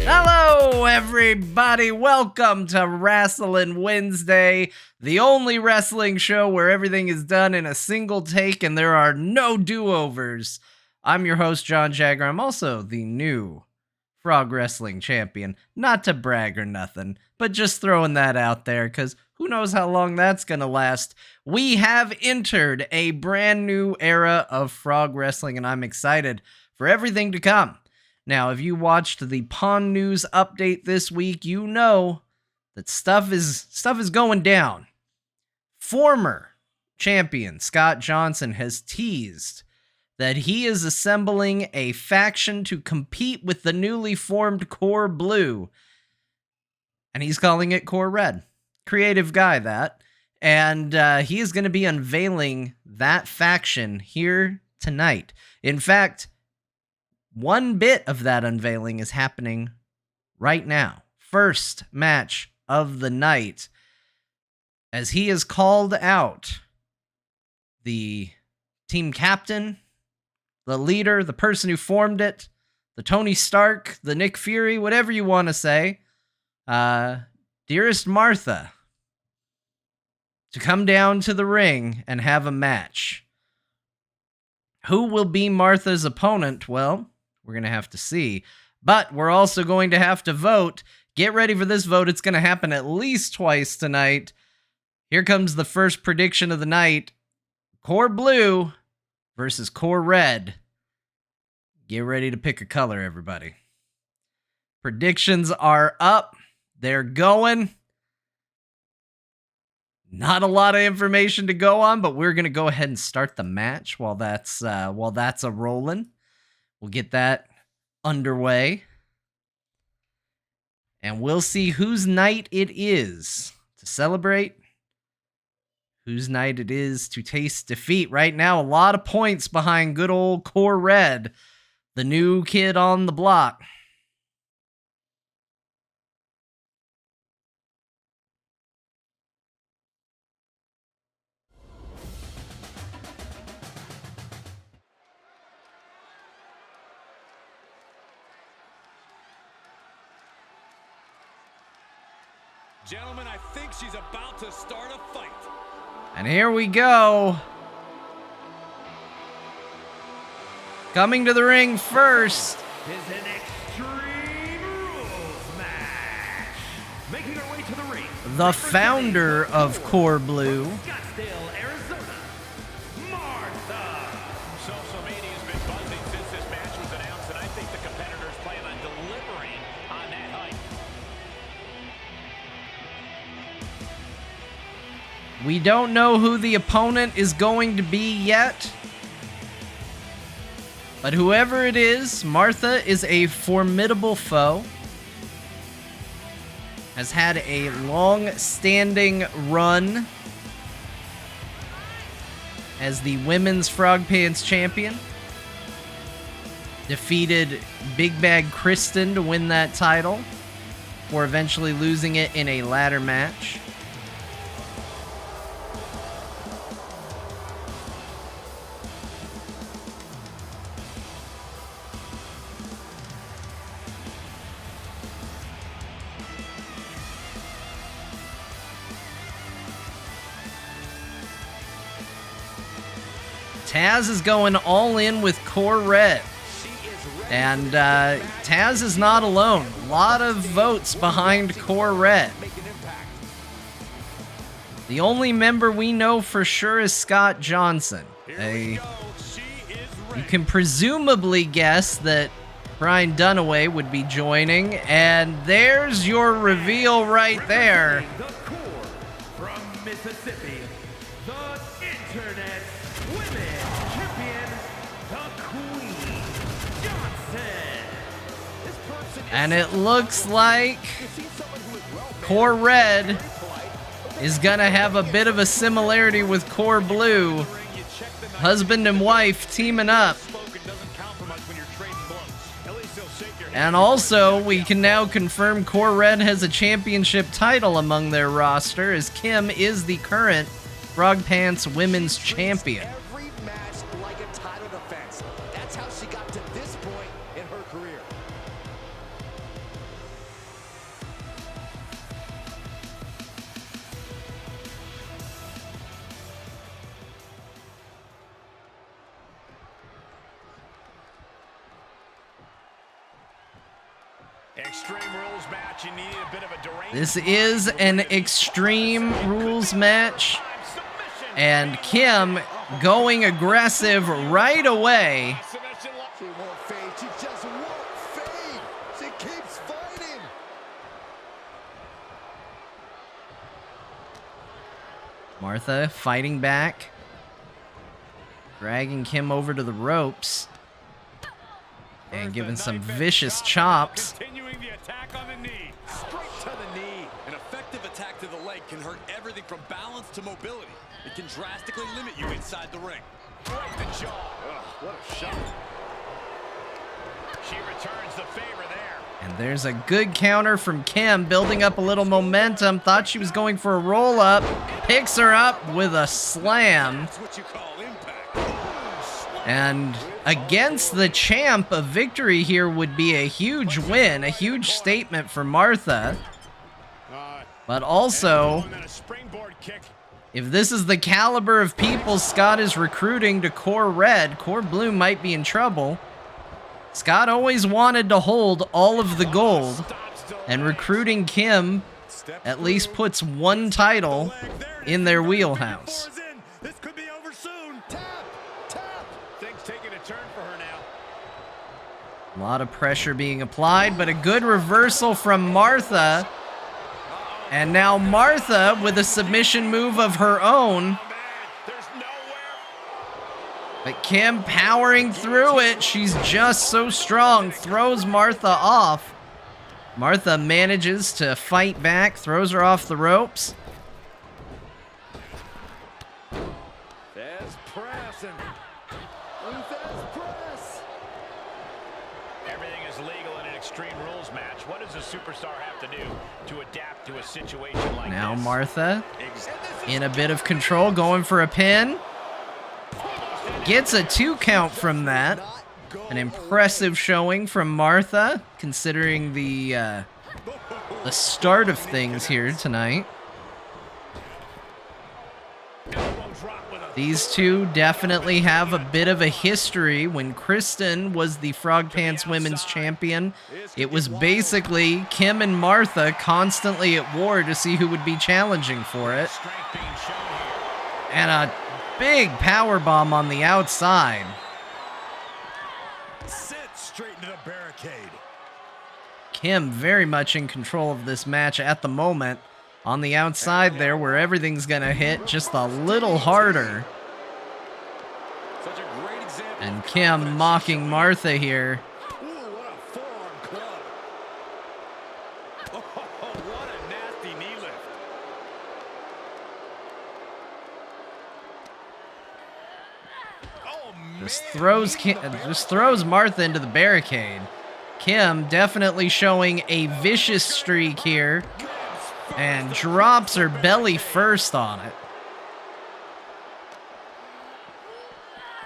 Hello, everybody. Welcome to Wrestling Wednesday, the only wrestling show where everything is done in a single take and there are no do-overs. I'm your host, John Jagger. I'm also the new Frog Wrestling Champion. Not to brag or nothing, but just throwing that out there because who knows how long that's going to last. We have entered a brand new era of Frog Wrestling, and I'm excited for everything to come. Now, if you watched the Pawn News update this week, you know that stuff is going down. Former champion Scott Johnson has teased that he is assembling a faction to compete with the newly formed Core Blue, and he's calling it Core Red. Creative guy, that. And he is going to be unveiling that faction here tonight. In fact, one bit of that unveiling is happening right now. First match of the night, as he has called out the team captain, the leader, the person who formed it, the Tony Stark, the Nick Fury, whatever you want to say, Dearest Martha, to come down to the ring and have a match. Who will be Martha's opponent? Well, we're going to have to see. But we're also going to have to vote. Get ready for this vote. It's going to happen at least twice tonight. Here comes the first prediction of the night. Core Blue versus Core Red. Get ready to pick a color, everybody. Predictions are up. They're going. Not a lot of information to go on, but we're going to go ahead and start the match while that's a rolling. We'll get that underway. And we'll see whose night it is to celebrate, whose night it is to taste defeat. Right now, a lot of points behind good old Core Red, the new kid on the block. Gentlemen, I think she's about to start a fight. And here we go. Coming to the ring first is an Extreme Rules match. Making her way to the ring, the founder of Core Blue, Scottsdale, Arizona, Martha. Social media has been buzzing since this match was announced, and I think the competitors plan on delivering on that hype. We don't know who the opponent is going to be yet. But whoever it is, Martha is a formidable foe. Has had a long-standing run as the Women's Frog Pants Champion. Defeated Big Bag Kristen to win that title, before eventually losing it in a ladder match. Taz is going all in with Core Red. And Taz is not alone. A lot of votes behind Core Red. The only member we know for sure is Scott Johnson. You can presumably guess that Brian Dunaway would be joining. And there's your reveal right there. The Core from Mississippi, the Internet Women's Champion, the Queen Johnson. And it looks like Core Red is gonna have a bit of a similarity with Core Blue. Husband and wife teaming up. And also, we can now confirm Core Red has a championship title among their roster, as Kim is the current Frog Pants Women's Champion. career. Extreme Rules match. You needed a bit of a derangement. This is an Extreme Rules match, and Kim going aggressive right away. She won't fade. She just won't fade. She keeps fighting. Martha fighting back, dragging Kim over to the ropes, and giving some vicious chops. Continuing the attack on the knee. Straight to the knee. An effective attack to the leg can hurt everything from balance to mobility. It can drastically limit you inside the ring. Right the jaw. What a shot. She returns the favor there. And there's a good counter from Kim, building up a little momentum. Thought she was going for a roll-up. Picks her up with a slam. That's what you call impact. And against the champ, a victory here would be a huge win, a huge statement for Martha. But also, And then a springboard kick. if this is the caliber of people Scott is recruiting to Core Red, Core Blue might be in trouble. Scott always wanted to hold all of the gold, and recruiting Kim at least puts one title in their wheelhouse. This could be over soon. Tap, tap. Things taking a turn for her now. A lot of pressure being applied, but a good reversal from Martha. And now Martha with a submission move of her own. Man, there's nowhere. But Kim powering through it. She's just so strong. Throws Martha off. Martha manages to fight back, throws her off the ropes. There's press and there's press. Everything is legal in an Extreme Rules match. What does a superstar have to do to adapt to a situation like Now this? Martha in a bit of control, going for a pin. Gets a 2 count from that. An impressive showing from Martha, considering the start of things here tonight. These two definitely have a bit of a history. When Kristen was the Frog Pants Women's Champion, it was basically Kim and Martha constantly at war to see who would be challenging for it. Strength being shown here. And a big power bomb on the outside. Sit straight into the barricade. Kim very much in control of this match at the moment. On the outside there, where everything's gonna hit just a little harder. Such a great example. And Kim mocking Martha here. Ooh, what a forearm club. Oh, what a nasty knee lift. Oh, man. Just throws Martha into the barricade. Kim definitely showing a vicious streak here. And drops her belly first on it.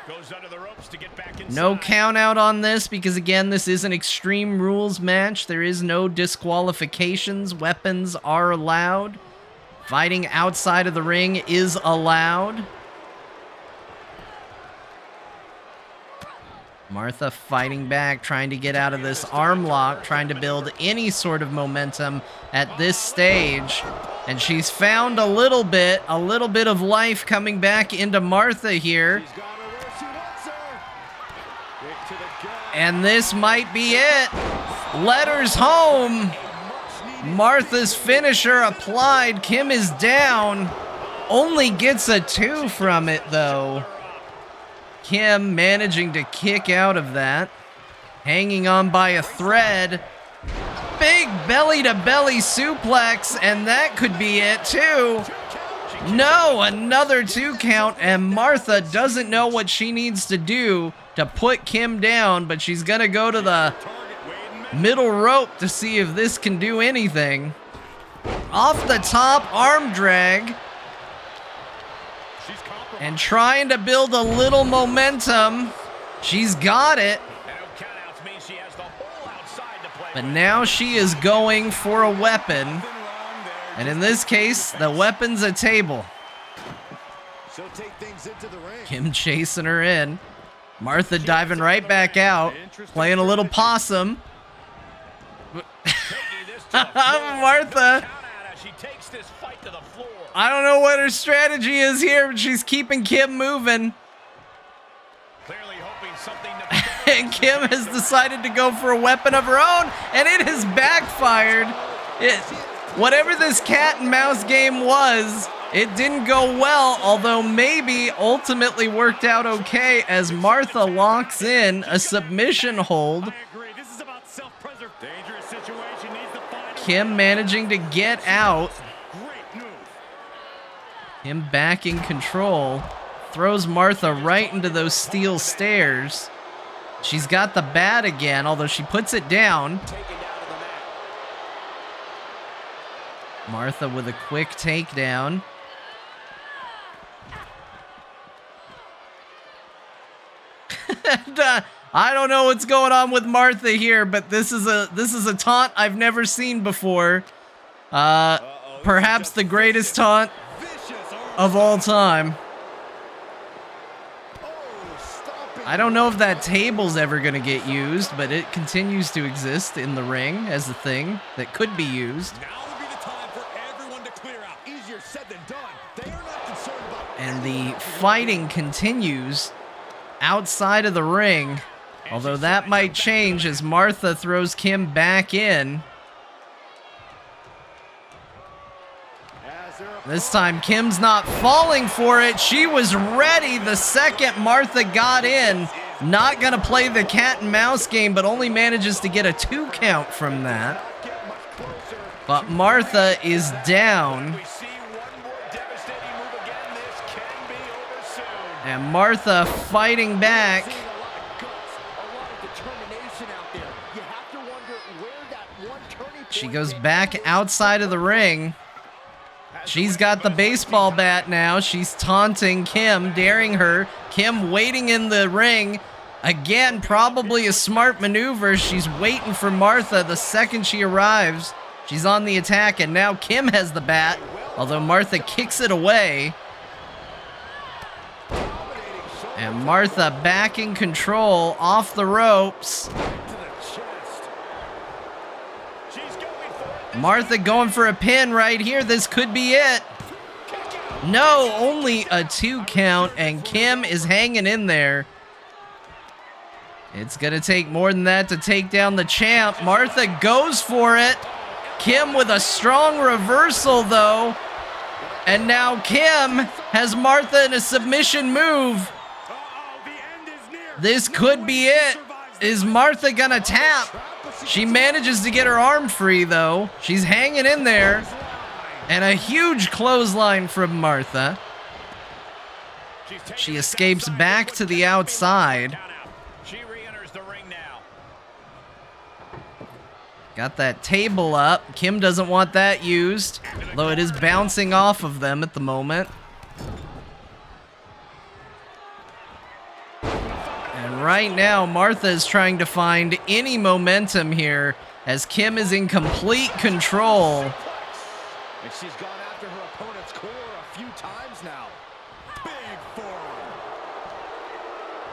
Goes under the ropes to get back inside. No count out on this because, again, this is an Extreme Rules match. There is no disqualifications. Weapons are allowed. Fighting outside of the ring is allowed. Martha fighting back, trying to get out of this arm lock, trying to build any sort of momentum at this stage. And she's found a little bit of life coming back into Martha here. She's got her where she wants her. Kick to the gut. And this might be it. Letters home. Martha's finisher applied. Kim is down. Only gets a 2 from it, though. Kim managing to kick out of that. Hanging on by a thread. Big belly-to-belly suplex, and that could be it, too. No, another 2 count, and Martha doesn't know what she needs to do to put Kim down, but she's going to go to the middle rope to see if this can do anything. Off the top, arm drag. And trying to build a little momentum. She's got it. And no countouts means she has the whole But now she is going for a weapon. And in this case, the weapon's a table. She'll take things into the ring. Kim chasing her in. Martha diving right back out. Playing a little possum. Martha. She takes this fight to the floor. I don't know what her strategy is here, but she's keeping Kim moving. Clearly hoping something And Kim has decided to go for a weapon of her own, and it has backfired. Whatever this cat and mouse game was, it didn't go well, although maybe ultimately worked out okay as Martha locks in a submission hold. I agree. This is about self-preservation. Dangerous situation. Needs to find Kim managing to get out. great move. Kim back in control. Throws Martha right into those steel stairs. She's got the bat again, although she puts it down. Martha with a quick takedown. And, I don't know what's going on with Martha here, but this is a taunt I've never seen before. Perhaps the greatest taunt of all time. I don't know if that table's ever going to get used, but it continues to exist in the ring as a thing that could be used. Now would be the time for everyone to clear out. Easier said than done. They are not concerned about. And the fighting continues outside of the ring, although that might change as Martha throws Kim back in. This time Kim's not falling for it. She was ready the second Martha got in. Not gonna play the cat and mouse game, but only manages to get a 2 count from that. But Martha is down. we see one more devastating move again. This can be over soon. And Martha fighting back. A lot of determination out there. You have to wonder where that one turning point She goes came back from. outside of the ring. She's got the baseball bat now. She's taunting Kim, daring her. Kim waiting in the ring. Again, probably a smart maneuver. She's waiting for Martha the second she arrives. She's on the attack, and now Kim has the bat, although Martha kicks it away. And Martha back in control, off the ropes. Martha going for a pin right here. This could be it. No, only a 2 count, and Kim is hanging in there. It's going to take more than that to take down the champ. Martha goes for it. Kim with a strong reversal, though. And now Kim has Martha in a submission move. This could be it. Is Martha going to tap? She manages to get her arm free, though. She's hanging in there. And a huge clothesline from Martha. She escapes back to the outside. She re-enters the ring now. Got that table up. Kim doesn't want that used, though it is bouncing off of them at the moment. And right now, Martha is trying to find any momentum here as Kim is in complete control. And she's gone after her opponent's core a few times now. Big forward.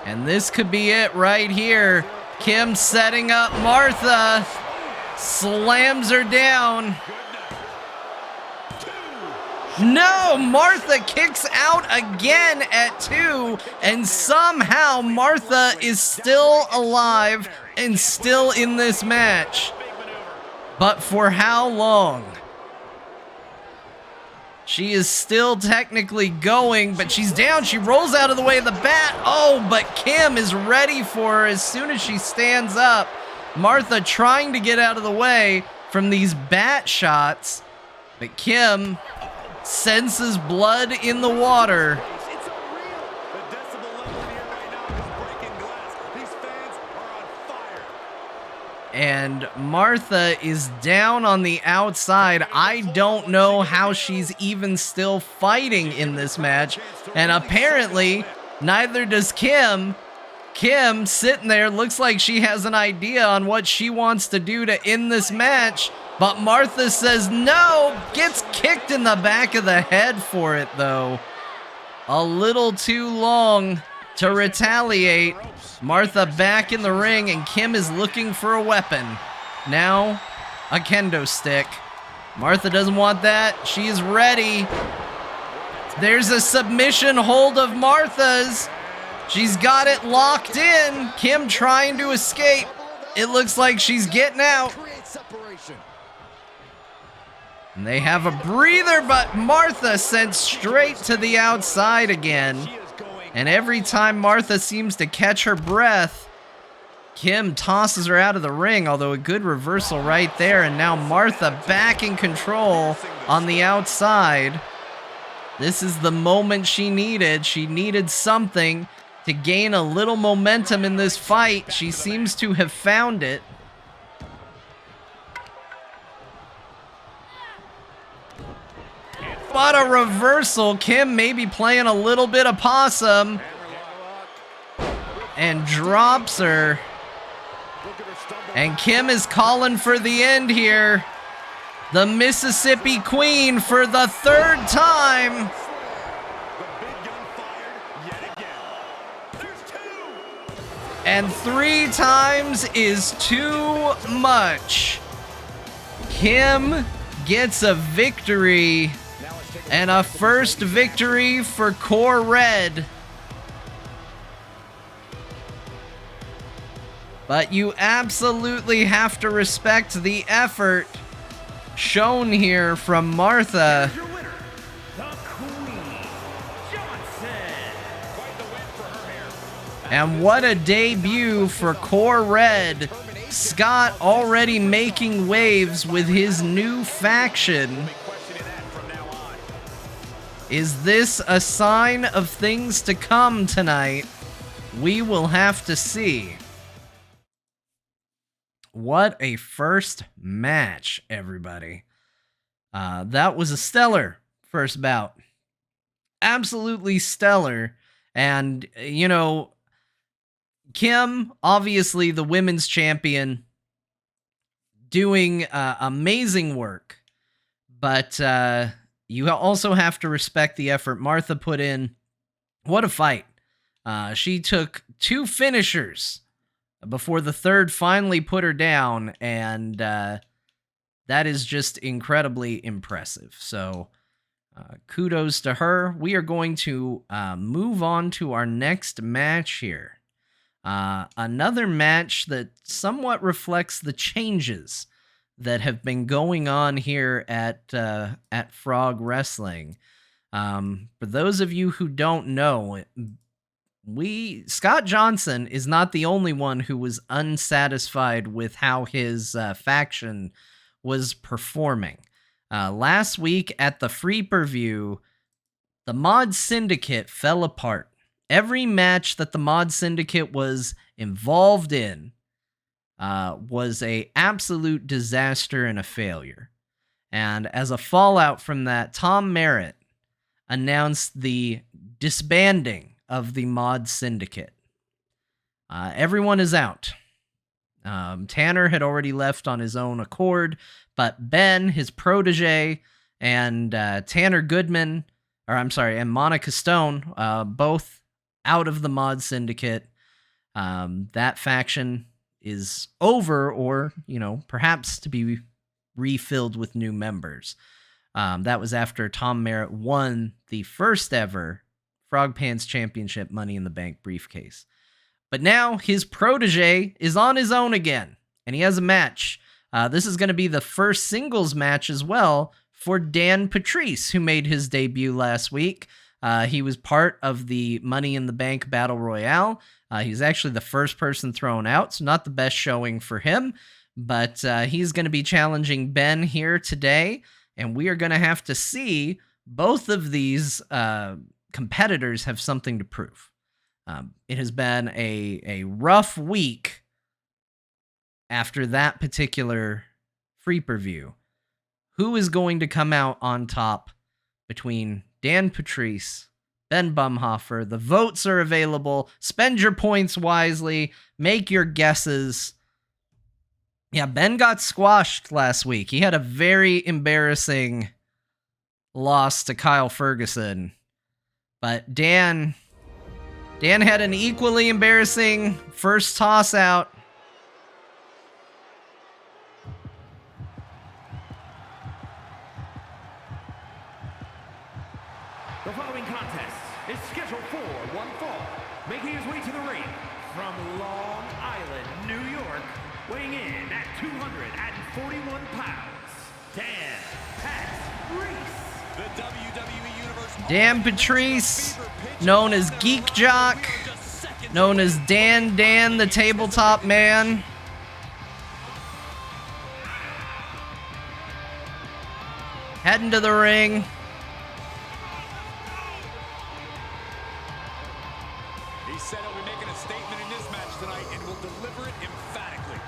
And this could be it right here. Kim setting up Martha. Slams her down. No, Martha kicks out again at 2, and somehow Martha is still alive and still in this match. But for how long? She is still technically going, but she's down. She rolls out of the way of the bat. Oh, but Kim is ready for her as soon as she stands up. Martha trying to get out of the way from these bat shots, but Kim senses blood in the water. It's unreal. The decibel level in here right now is breaking glass. These fans are on fire. And Martha is down on the outside. I don't know how she's even still fighting in this match. And apparently, neither does Kim. Kim sitting there, looks like she has an idea on what she wants to do to end this match, but Martha says no, gets kicked in the back of the head for it though. A little too long to retaliate. Martha back in the ring, and Kim is looking for a weapon. Now, a kendo stick. Martha doesn't want that. She's ready. There's a submission hold of Martha's. She's got it locked in. Kim trying to escape. It looks like she's getting out. And they have a breather, but Martha sent straight to the outside again. And every time Martha seems to catch her breath, Kim tosses her out of the ring, although a good reversal right there. And now Martha back in control on the outside. This is the moment she needed. She needed something to gain a little momentum in this fight. She seems to have found it. But a reversal. Kim maybe playing a little bit of possum. And drops her. And Kim is calling for the end here. The Mississippi Queen for the third time. And 3 times is too much. Kim gets a victory. And a first victory for Core Red. But you absolutely have to respect the effort shown here from Martha. Your winner, the Queen, Johnson. Quite the win for her here. And what a debut for Core Red. Scott already making waves with his new faction. Is this a sign of things to come tonight? We will have to see. What a first match, everybody. That was a stellar first bout. Absolutely stellar. And, you know, Kim, obviously the women's champion, doing amazing work. But you also have to respect the effort Martha put in. What a fight. She took 2 finishers before the third finally put her down, and that is just incredibly impressive. So kudos to her. We are going to move on to our next match here. Another match that somewhat reflects the changes that have been going on here at Frog Wrestling. For those of you who don't know, Scott Johnson is not the only one who was unsatisfied with how his faction was performing. Last week at the Free Per-View, the Mod Syndicate fell apart. Every match that the Mod Syndicate was involved in was a absolute disaster and a failure. And as a fallout from that, Tom Merritt announced the disbanding of the Mod Syndicate. Everyone is out. Tanner had already left on his own accord, but Ben, his protege, and Tanner Goodman, and Monica Stone, both out of the Mod Syndicate. That faction is over, or, perhaps to be refilled with new members. That was after Tom Merritt won the first ever Frog Pants Championship Money in the Bank briefcase. But now his protege is on his own again, and he has a match. This is going to be the first singles match as well for Dan Patriss, who made his debut last week. He was part of the Money in the Bank Battle Royale. He was actually the first person thrown out, so not the best showing for him. But he's going to be challenging Ben here today, and we are going to have to see both of these competitors have something to prove. It has been a rough week after that particular Free Per-View. Who is going to come out on top between Dan Patriss, Ben Bumhoffer. The votes are available. Spend your points wisely. Make your guesses. Yeah, Ben got squashed last week. He had a very embarrassing loss to Kyle Fergusson. But Dan had an equally embarrassing first toss out. The following contest is scheduled for one fall. Making his way to the ring from Long Island, New York, weighing in at 241 pounds, Dan Patriss. The WWE Universe. Dan Patriss, known as Geek Jock, known as Dan the Tabletop Man. Heading to the ring. He said he'll be making a statement in this match tonight and will deliver it emphatically.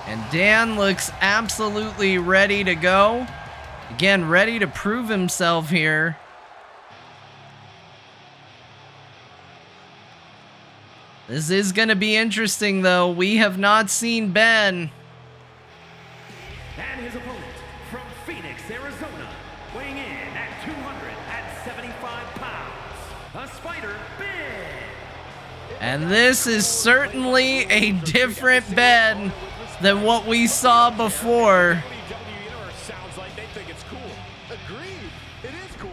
And Dan looks absolutely ready to go. Again, ready to prove himself here. This is going to be interesting, though. We have not seen Ben. And his opponent from Phoenix, Arizona, weighing in at 275 pounds, a Spider Ben. And this is certainly a different Ben than what we saw before. WWE Universe sounds like they think it's cool. Agreed. It is cool.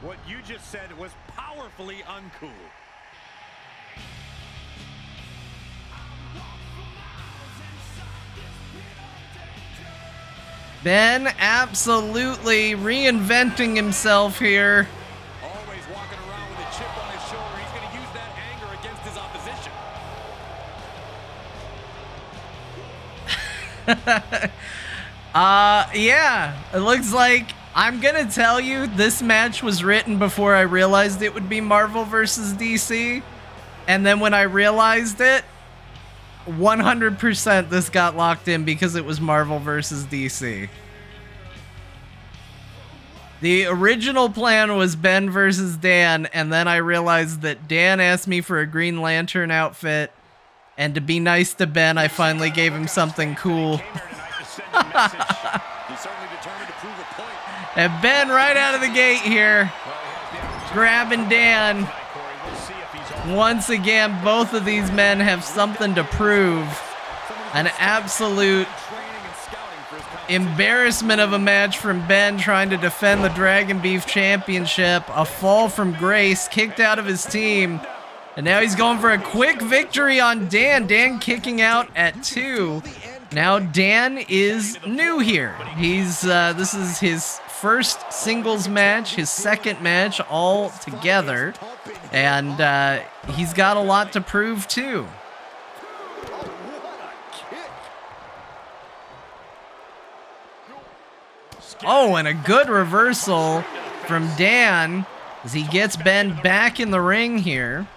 What you just said was powerfully uncool. Ben absolutely reinventing himself here. Always walking around with a chip on his shoulder. He's going to use that anger against his opposition. Yeah, it looks like, I'm gonna tell you, this match was written before I realized it would be Marvel versus DC. And then when I realized it, 100% this got locked in because it was Marvel versus DC. The original plan was Ben versus Dan, and then I realized that Dan asked me for a Green Lantern outfit, and to be nice to Ben, I finally gave him something cool. He's certainly determined to prove a point. And Ben right out of the gate here, grabbing Dan. Once again, both of these men have something to prove. An absolute embarrassment of a match from Ben trying to defend the Dragon Beef Championship. A fall from grace, kicked out of his team. And now he's going for a quick victory on Dan. Dan kicking out at 2. Now Dan is new here. This is his first singles match, his second match all together. And he's got a lot to prove too. Oh, and a good reversal from Dan as he gets Ben back in the ring here.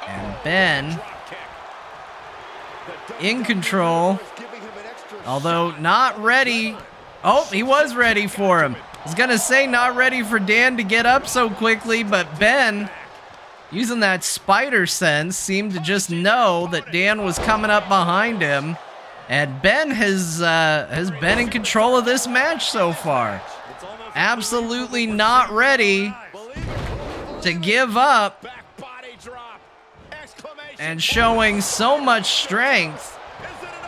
And Ben in control, although not ready. Oh, he was ready for him. I was gonna say not ready for Dan to get up so quickly, but Ben, using that spider sense, seemed to just know that Dan was coming up behind him. And Ben has been in control of this match so far. Absolutely not ready to give up, and showing so much strength.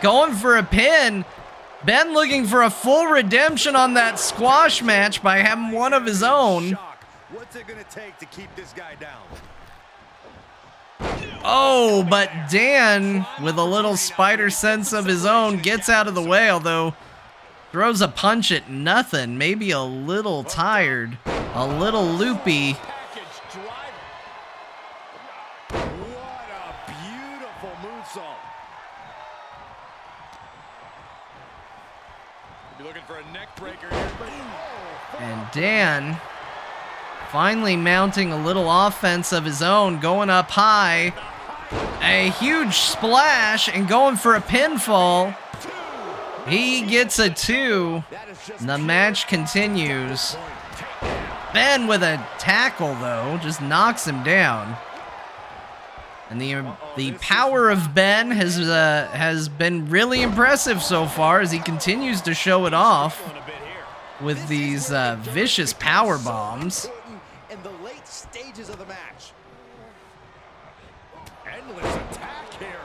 Going for a pin. Ben looking for a full redemption on that squash match by having one of his own. What's it going to take to keep this guy down? Oh, but Dan, with a little spider sense of his own, gets out of the way, although throws a punch at nothing. Maybe a little tired, a little loopy. Looking for a neck breaker here, but And Dan Finally mounting a little offense of his own, going up high. A huge splash and going for a pinfall. He gets a 2. The match continues. Ben with a tackle, though, just knocks him down. And the power of Ben has been really impressive so far as he continues to show it off with these vicious power bombs. In the late stages of the match. Endless attack here.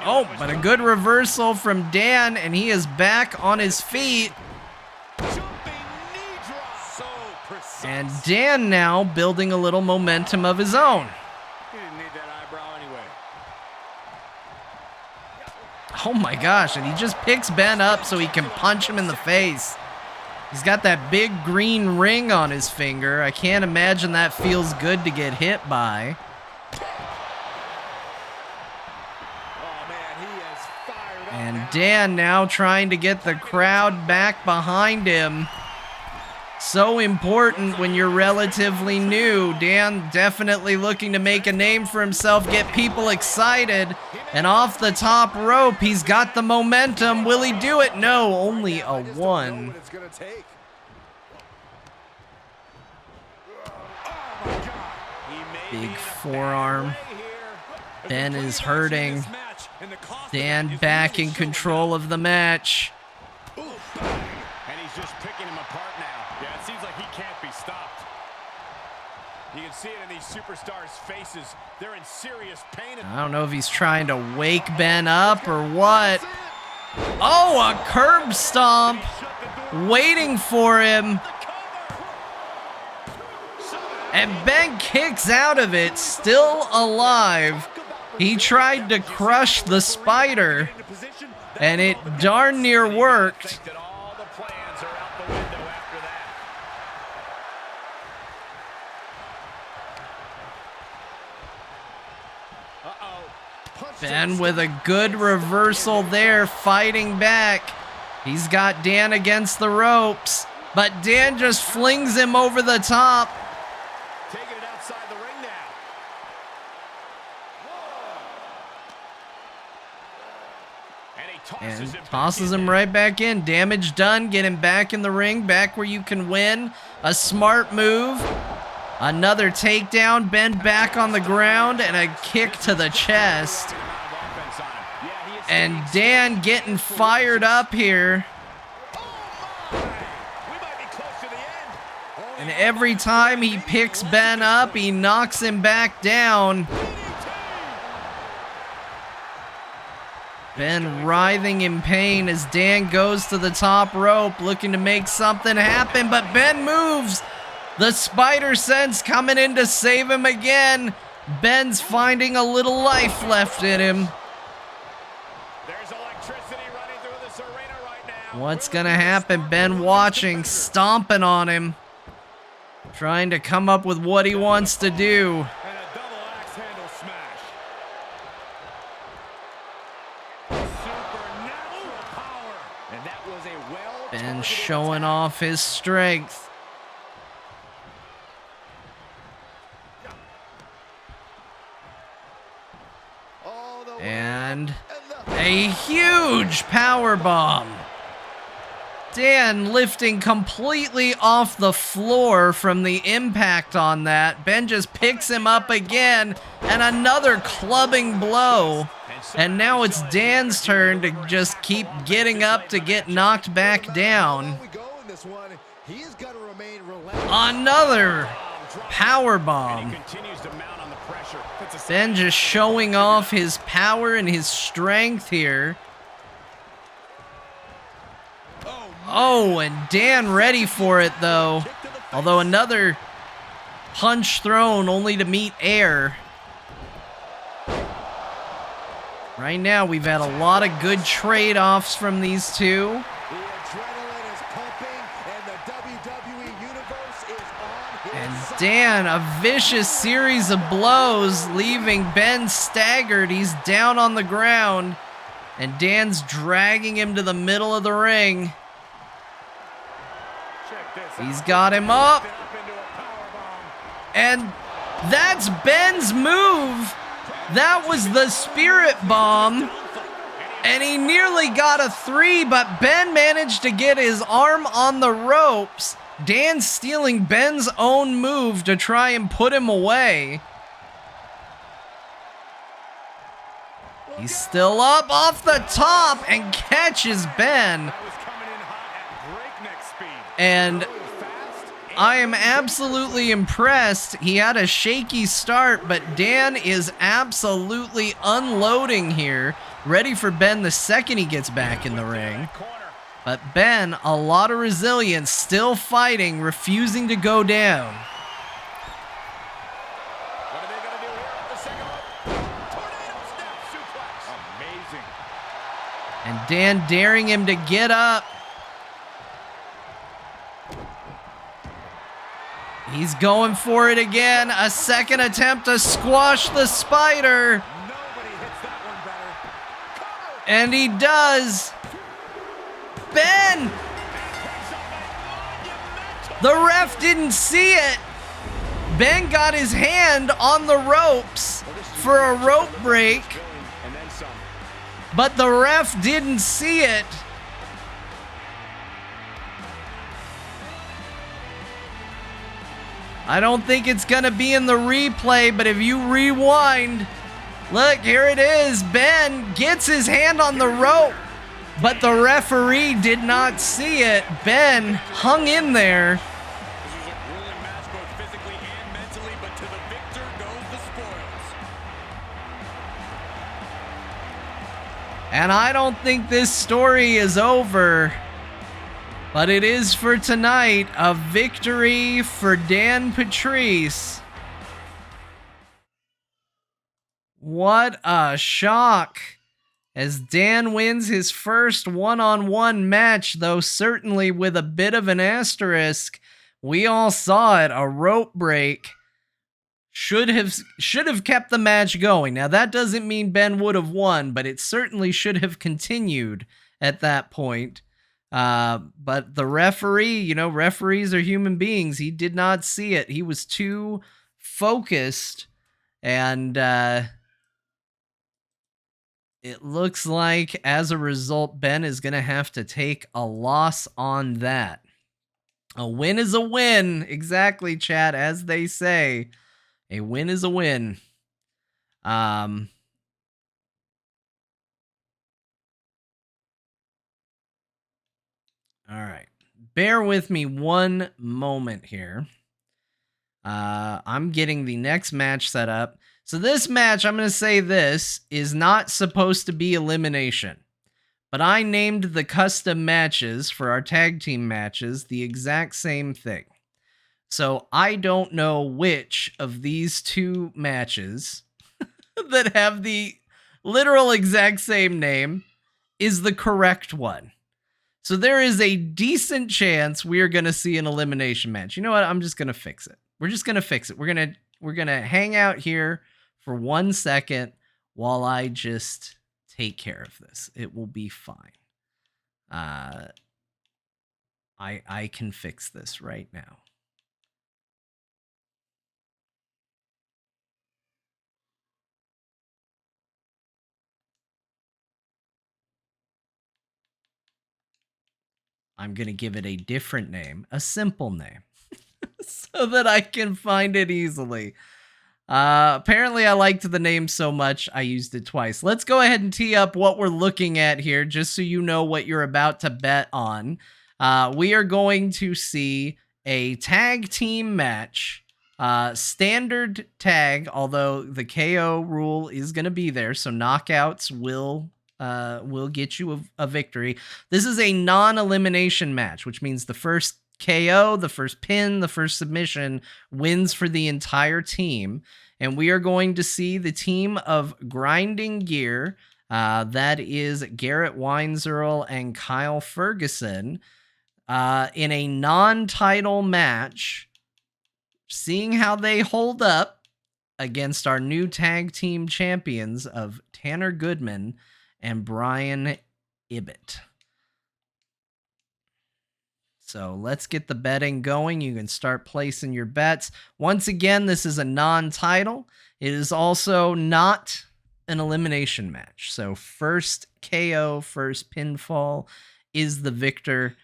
Oh, but a good reversal from Dan, and he is back on his feet. Jumping knee drop. So precise. And Dan now building a little momentum of his own. He didn't need that eyebrow anyway. Oh my gosh, and he just picks Ben up so he can punch him in the face. He's got that big green ring on his finger. I can't imagine that feels good to get hit by. Oh man, he has fired up. And Dan now trying to get the crowd back behind him. So important when you're relatively new. Dan definitely looking to make a name for himself, get people excited. And off the top rope, he's got the momentum. Will he do it? No, only a 1. It's gonna take. Big forearm. Ben is hurting. Dan back in control of the match. And he's just picking him apart now. Yeah, it seems like he can't be stopped. You can see it in these superstars' faces. They're in serious pain. I don't know if he's trying to wake Ben up or what. Oh, a curb stomp. Waiting for him. And Ben kicks out of it, still alive. He tried to crush the spider, and it darn near worked. All the plans are out the window after that. Ben with a good reversal there, fighting back. He's got Dan against the ropes, but Dan just flings him over the top. Taking it outside the ring now. And tosses him right back in. Damage done. Get him back in the ring. Back where you can win. A smart move. Another takedown. Ben back on the ground. And a kick to the chest. And Dan getting fired up here. And every time he picks Ben up, he knocks him back down. Ben writhing in pain as Dan goes to the top rope, looking to make something happen, but Ben moves. The spider sense coming in to save him again. Ben's finding a little life left in him. There's electricity running through this arena right now. What's gonna happen? Ben watching, stomping on him, trying to come up with what he wants to do. And a double axe handle smash. Supernatural power. And that was a Ben showing off his strength. And a huge power bomb. Dan lifting completely off the floor from the impact on that. Ben just picks him up again, and another clubbing blow. And now it's Dan's turn to just keep getting up to get knocked back down. Another power bomb. Ben just showing off his power and his strength here. Oh, and Dan ready for it, though. Although another punch thrown only to meet air. Right now, we've had a lot of good trade-offs from these two. The adrenaline is pumping, and the WWE Universe is on his And side. Dan, a vicious series of blows, leaving Ben staggered. He's down on the ground, and Dan's dragging him to the middle of the ring. He's got him up. And that's Ben's move. That was the Spirit Bomb. And he nearly got a 3, but Ben managed to get his arm on the ropes. Dan stealing Ben's own move to try and put him away. He's still up off the top and catches Ben. And I am absolutely impressed. He had a shaky start, but Dan is absolutely unloading here, ready for Ben the second he gets back in the ring. But Ben, a lot of resilience, still fighting, refusing to go down. What are they going to do here at the second one? Tornado snap suplex. Amazing. And Dan daring him to get up. He's going for it again. A second attempt to squash the spider. Nobody hits that one better. Cover. And he does. Ben! The ref didn't see it. Ben got his hand on the ropes for a rope break, And then some. but the ref didn't see it. I don't think it's gonna be in the replay, but if you rewind, look, here it is. Ben gets his hand on the rope, but the referee did not see it. Ben hung in there. This is a grueling match both physically and mentally, but to the victor goes the spoils. And I don't think this story is over, but it is for tonight. A victory for Dan Patriss. What a shock. As Dan wins his first one-on-one match, though certainly with a bit of an asterisk. We all saw it, a rope break. Should have kept the match going. Now that doesn't mean Ben would have won, but it certainly should have continued at that point. But the referee, referees are human beings. He did not see it. He was too focused, and it looks like, as a result, Ben is going to have to take a loss on that. A win is a win. Exactly, chat, as they say. A win is a win. All right. Bear with me one moment here. I'm getting the next match set up. So this match, I'm going to say this, is not supposed to be elimination. But I named the custom matches for our tag team matches the exact same thing. So I don't know which of these two matches that have the literal exact same name is the correct one. So there is a decent chance we are going to see an elimination match. You know what? I'm just going to fix it. We're just going to fix it. We're going to hang out here for 1 second while I just take care of this. It will be fine. I can fix this right now. I'm going to give it a different name, a simple name, so that I can find it easily. Apparently I liked the name so much, I used it twice. Let's go ahead and tee up what we're looking at here, just so you know what you're about to bet on. We are going to see a tag team match, standard tag, although the KO rule is going to be there, so knockouts will get you a victory. This is a non-elimination match, which means the first KO, the first pin, the first submission wins for the entire team. And we are going to see the team of Grinding Gear, that is Garrett, Weinzierl, and Kyle Fergusson, in a non-title match, seeing how they hold up against our new tag team champions of Tanner Goodman and Brian Ibbott. So let's get the betting going. You can start placing your bets. Once again, this is a non-title. It is also not an elimination match. So first KO, first pinfall is the victor.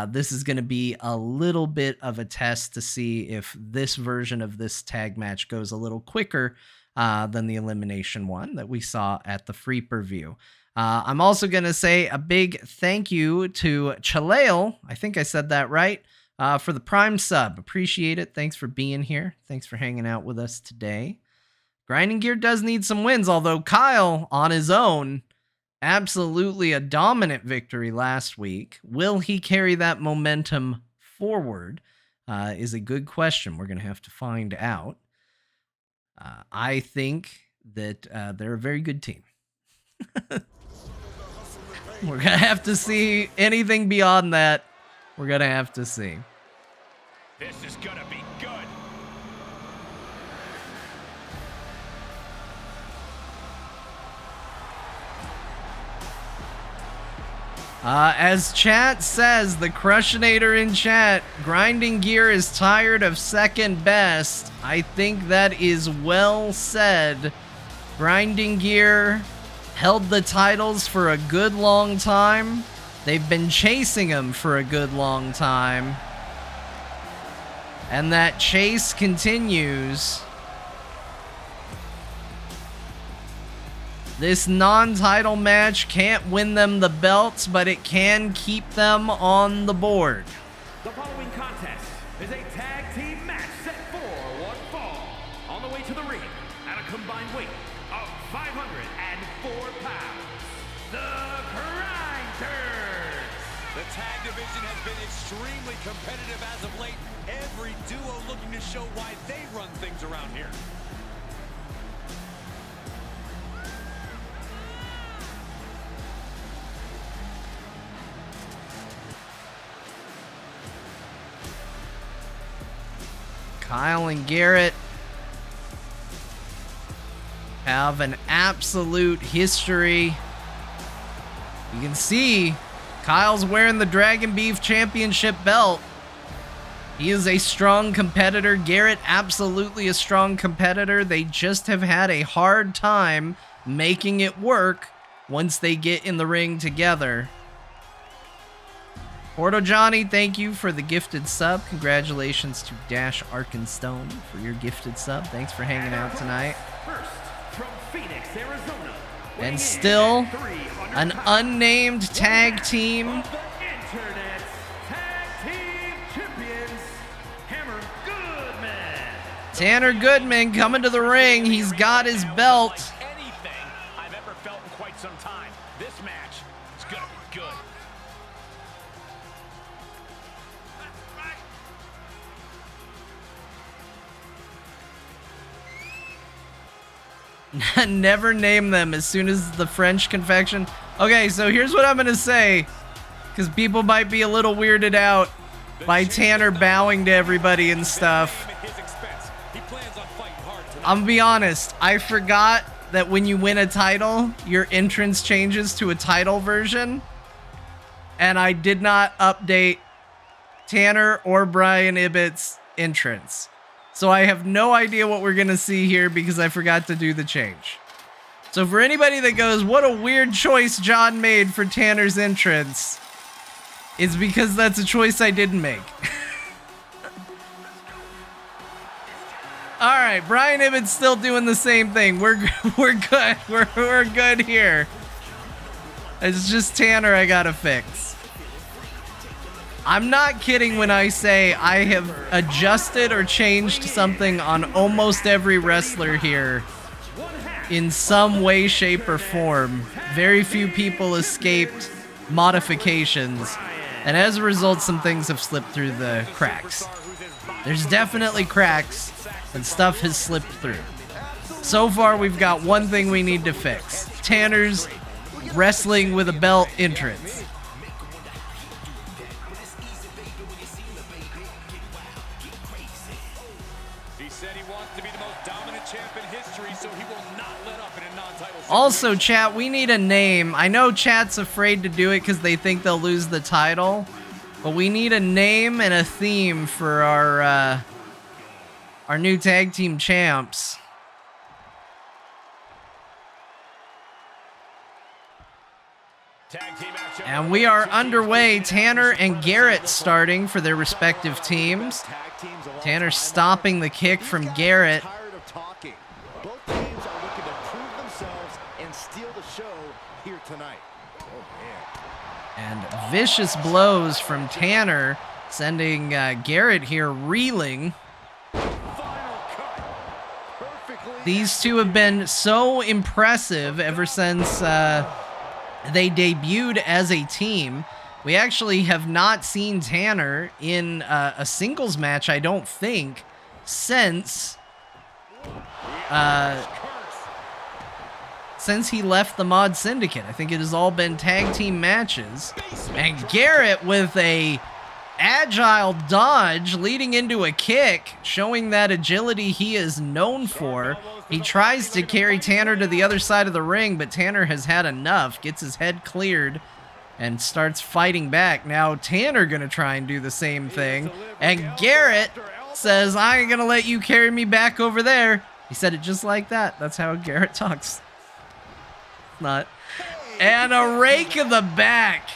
This is going to be a little bit of a test to see if this version of this tag match goes a little quicker than the elimination one that we saw at the free preview. I'm also going to say a big thank you to Chalale, I think I said that right, for the Prime sub. Appreciate it. Thanks for being here. Thanks for hanging out with us today. Grinding Gear does need some wins, although Kyle, on his own, absolutely a dominant victory last week. Will he carry that momentum forward is a good question. We're going to have to find out. I think that they're a very good team. We're going to have to see anything beyond that. We're going to have to see. This is going to be good. As chat says, the Crushinator in chat, Grinding Gear is tired of second best. I think that is well said. Grinding Gear held the titles for a good long time. They've been chasing them for a good long time. And that chase continues. This non-title match can't win them the belts, but it can keep them on the board. The following contest is a tag team match set for one fall. On the way to the ring, at a combined weight of 504 pounds, the Grinders. The tag division has been extremely competitive as of late. Every duo looking to show why they run things around here. Kyle and Garrett have an absolute history. You can see Kyle's wearing the Dragon Beef Championship belt. He is a strong competitor. Garrett, absolutely a strong competitor. They just have had a hard time making it work once they get in the ring together. Porto Johnny, thank you for the gifted sub. Congratulations to Dash Arkenstone for your gifted sub. Thanks for hanging out tonight. First, from Phoenix, Arizona, And still, an unnamed tag team. of the Internet's tag team champions, Hammer Goodman. Tanner Goodman coming to the ring. He's got his belt. Like anything I've ever felt in quite some time. This match is going to be good. Never name them as soon as the French confection. Okay, so here's what I'm going to say, because people might be a little weirded out by Tanner bowing to everybody and stuff. I'm going to be honest. I forgot that when you win a title, your entrance changes to a title version. And I did not update Tanner or Brian Ibbott's entrance. So I have no idea what we're going to see here because I forgot to do the change. So for anybody that goes, what a weird choice John made for Tanner's entrance, it's because that's a choice I didn't make. All right, Brian Ibbott's still doing the same thing. We're good. We're good here. It's just Tanner I got to fix. I'm not kidding when I say I have adjusted or changed something on almost every wrestler here in some way, shape, or form. Very few people escaped modifications, and as a result, some things have slipped through the cracks. There's definitely cracks, and stuff has slipped through. So far, we've got one thing we need to fix. Tanner's wrestling with a belt entrance. Also, chat, we need a name. I know chat's afraid to do it because they think they'll lose the title. But we need a name and a theme for our new tag team champs. Tag team action. And we are underway. Tanner and Garrett starting for their respective teams. Tanner stopping the kick from Garrett. Tired of talking. Both teams are looking to prove themselves and steal the show here tonight. Oh, man. And vicious blows from Tanner, sending Garrett here reeling. These two have been so impressive ever since they debuted as a team. We actually have not seen Tanner in a singles match, I don't think, since he left the Mod Syndicate. I think it has all been tag team matches. And Garrett with a agile dodge leading into a kick, showing that agility he is known for. He tries to carry Tanner to the other side of the ring, but Tanner has had enough, gets his head cleared, and starts fighting back. Now Tanner gonna try and do the same thing, and Garrett says, I ain't gonna let you carry me back over there. He said it just like that. That's how Garrett talks. Not. And a rake of the back.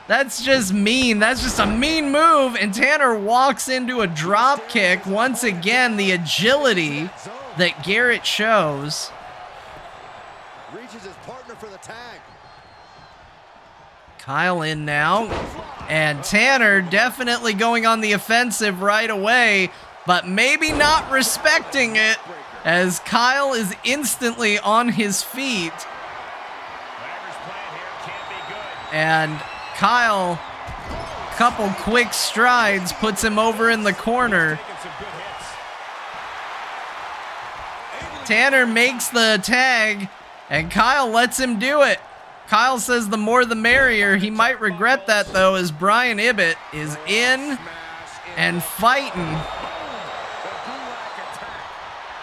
That's just mean. That's just a mean move. And Tanner walks into a drop kick. Once again, the agility that Garrett shows. Reaches his partner for the tag. Kyle in now. And Tanner definitely going on the offensive right away, but maybe not respecting it, as Kyle is instantly on his feet. And Kyle, couple quick strides, puts him over in the corner. Tanner makes the tag, and Kyle lets him do it. Kyle says the more the merrier. He might regret that, though, as Brian Ibbott is in and fighting.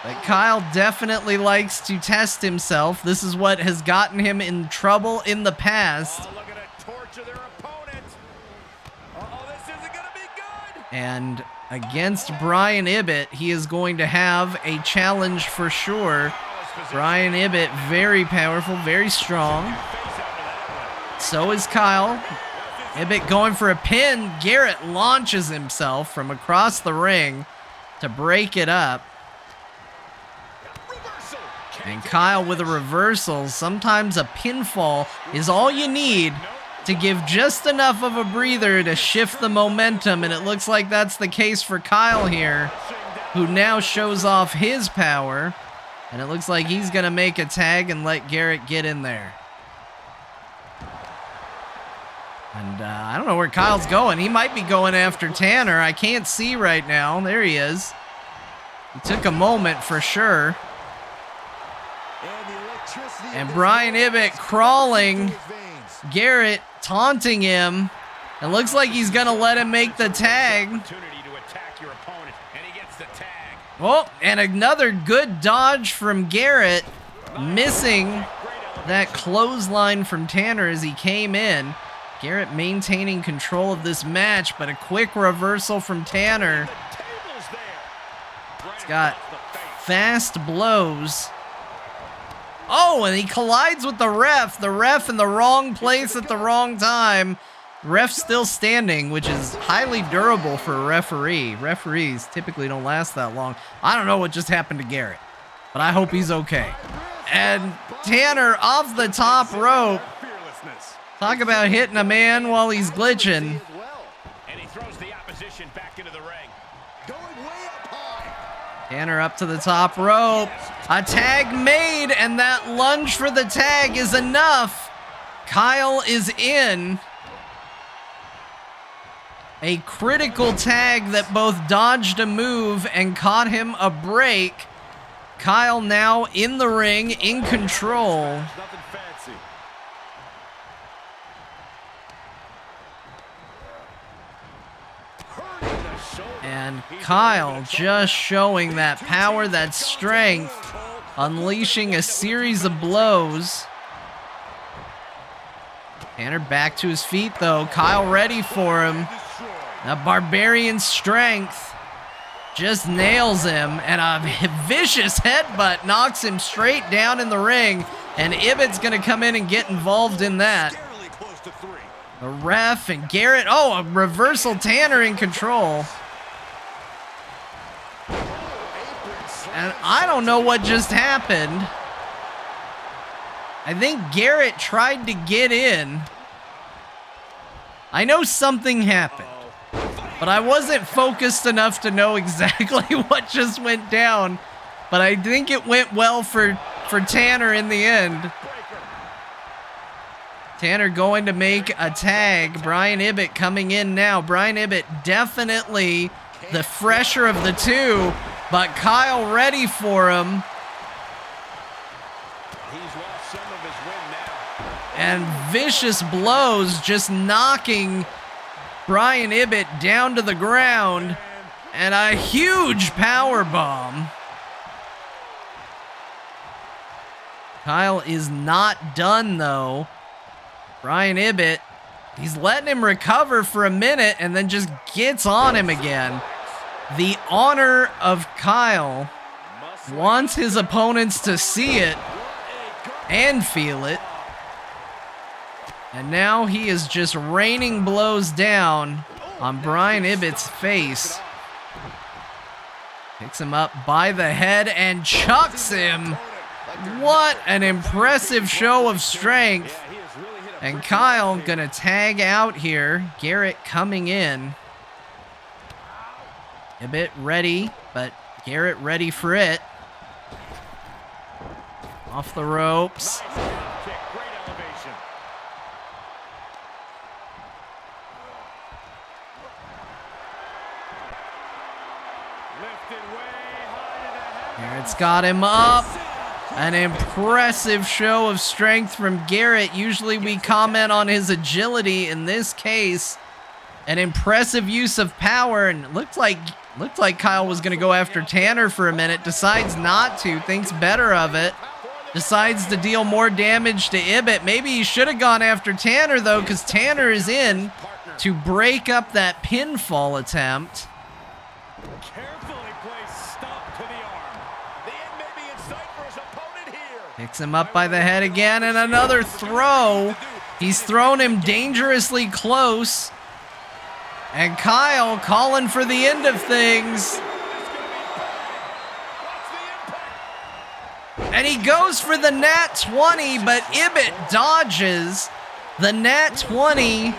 But Kyle definitely likes to test himself. This is what has gotten him in trouble in the past. And against Brian Ibbott, he is going to have a challenge for sure. Brian Ibbott, very powerful, very strong. So is Kyle. Ibbott going for a pin. Garrett launches himself from across the ring to break it up. And Kyle with a reversal. Sometimes a pinfall is all you need to give just enough of a breather to shift the momentum, and it looks like that's the case for Kyle here, who now shows off his power, and it looks like he's going to make a tag and let Garrett get in there. And I don't know where Kyle's going. He might be going after Tanner. I can't see right now. There he is. He took a moment for sure. And Brian Ibbott crawling. Garrett taunting him. It looks like he's going to let him make the tag. Oh, and another good dodge from Garrett, missing that clothesline from Tanner as he came in. Garrett maintaining control of this match, but a quick reversal from Tanner. He's got fast blows. Oh, and he collides with the ref. The ref in the wrong place at the wrong time. Ref still standing, which is highly durable for a referee. Referees typically don't last that long. I don't know what just happened to Garrett, but I hope he's okay. And Tanner off the top rope. Talk about hitting a man while he's glitching. And he throws the opposition back into the ring. Tanner up to the top rope. A tag made, and that lunge for the tag is enough. Kyle is in. A critical tag that both dodged a move and caught him a break. Kyle now in the ring, in control. Nothing fancy. And Kyle just showing that power, that strength, unleashing a series of blows. Tanner back to his feet, though. Kyle ready for him. The Barbarian strength just nails him, and a vicious headbutt knocks him straight down in the ring, and Ibbott's going to come in and get involved in that. The ref and Garrett, oh, a reversal, Tanner in control. And I don't know what just happened. I think Garrett tried to get in. I know something happened, but I wasn't focused enough to know exactly what just went down. But I think it went well for Tanner in the end. Tanner going to make a tag. Brian Ibbott coming in now. Brian Ibbott definitely the fresher of the two, but Kyle ready for him. He's lost some of his win now. And vicious blows just knocking Brian Ibbott down to the ground. And a huge power bomb. Kyle is not done though. Brian Ibbott, he's letting him recover for a minute and then just gets on him again. The honor of Kyle wants his opponents to see it and feel it. And now he is just raining blows down on Brian Ibbott's face. Picks him up by the head and chucks him. What an impressive show of strength. And Kyle gonna tag out here. Garrett coming in. Ibbott ready, but Garrett ready for it. Off the ropes. Garrett's got him up. An impressive show of strength from Garrett. Usually we comment on his agility. In this case, an impressive use of power. And it looked like Kyle was going to go after Tanner for a minute. Decides not to. Thinks better of it. Decides to deal more damage to Ibbott. Maybe he should have gone after Tanner, though, because Tanner is in to break up that pinfall attempt. Picks him up by the head again, and another throw. He's thrown him dangerously close. And Kyle calling for the end of things. And he goes for the Nat 20, but Ibbott dodges. The Nat 20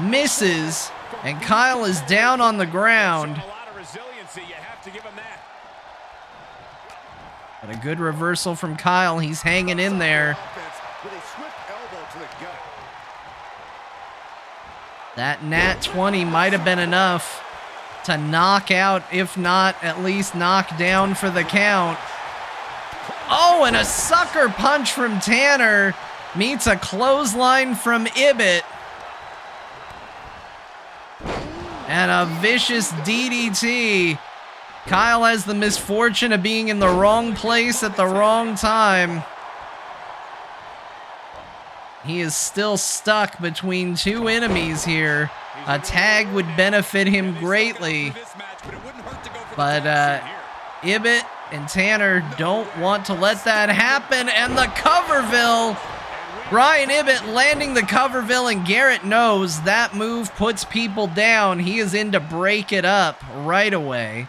misses, and Kyle is down on the ground. But a good reversal from Kyle. He's hanging in there. That Nat 20 might have been enough to knock out, if not at least knock down for the count. Oh, and a sucker punch from Tanner meets a clothesline from Ibbott. And a vicious DDT. Kyle has the misfortune of being in the wrong place at the wrong time. He is still stuck between two enemies here. A tag would benefit him greatly. But Ibbott and Tanner don't want to let that happen. And the Coverville. Brian Ibbott landing the Coverville, and Garrett knows that move puts people down. He is in to break it up right away.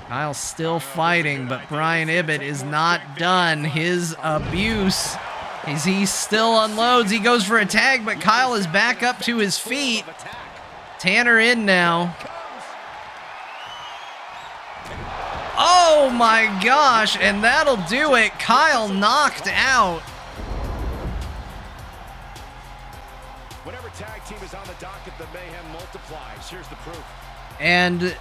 Kyle's still fighting, but Brian Ibbott is not done. His abuse as he still unloads. He goes for a tag, but Kyle is back up to his feet. Tanner in now. Oh my gosh, and that'll do it. Kyle knocked out. Whenever tag team is on the docket, the mayhem multiplies. Here's the proof. And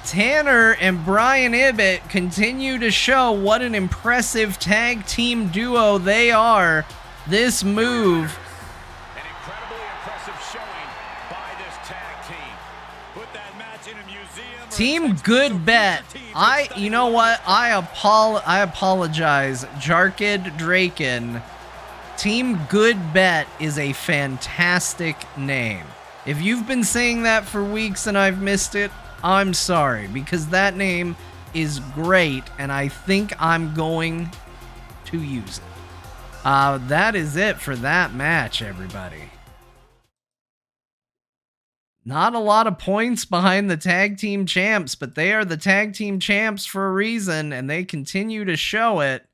Tanner and Brian Ibbott continue to show what an impressive tag team duo they are. This move. An incredibly impressive showing by this tag team. Put that match in a museum. Team Good Bet. You know what? I apologize. Jarkid Draken. Team Good Bet is a fantastic name. If you've been saying that for weeks and I've missed it, I'm sorry, because that name is great and I think I'm going to use it. That is it for that match, everybody. Not a lot of points behind the tag team champs, but they are the tag team champs for a reason, and they continue to show it.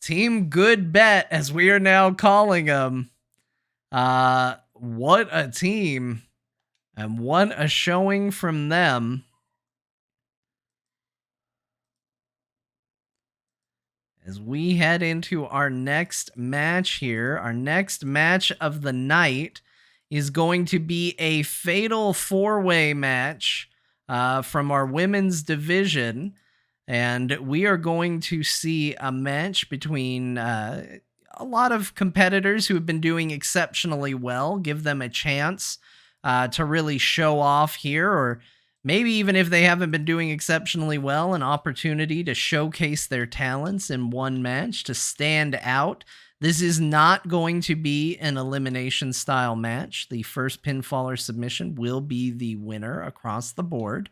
Team Good Bet, as we are now calling them. What a team, and what a showing from them. As we head into our next match here, our next match of the night is going to be a fatal four-way match from our women's division. And we are going to see a match between a lot of competitors who have been doing exceptionally well, give them a chance to really show off here, or maybe even if they haven't been doing exceptionally well, an opportunity to showcase their talents in one match, to stand out. This is not going to be an elimination style match. The first pinfall or submission will be the winner across the board.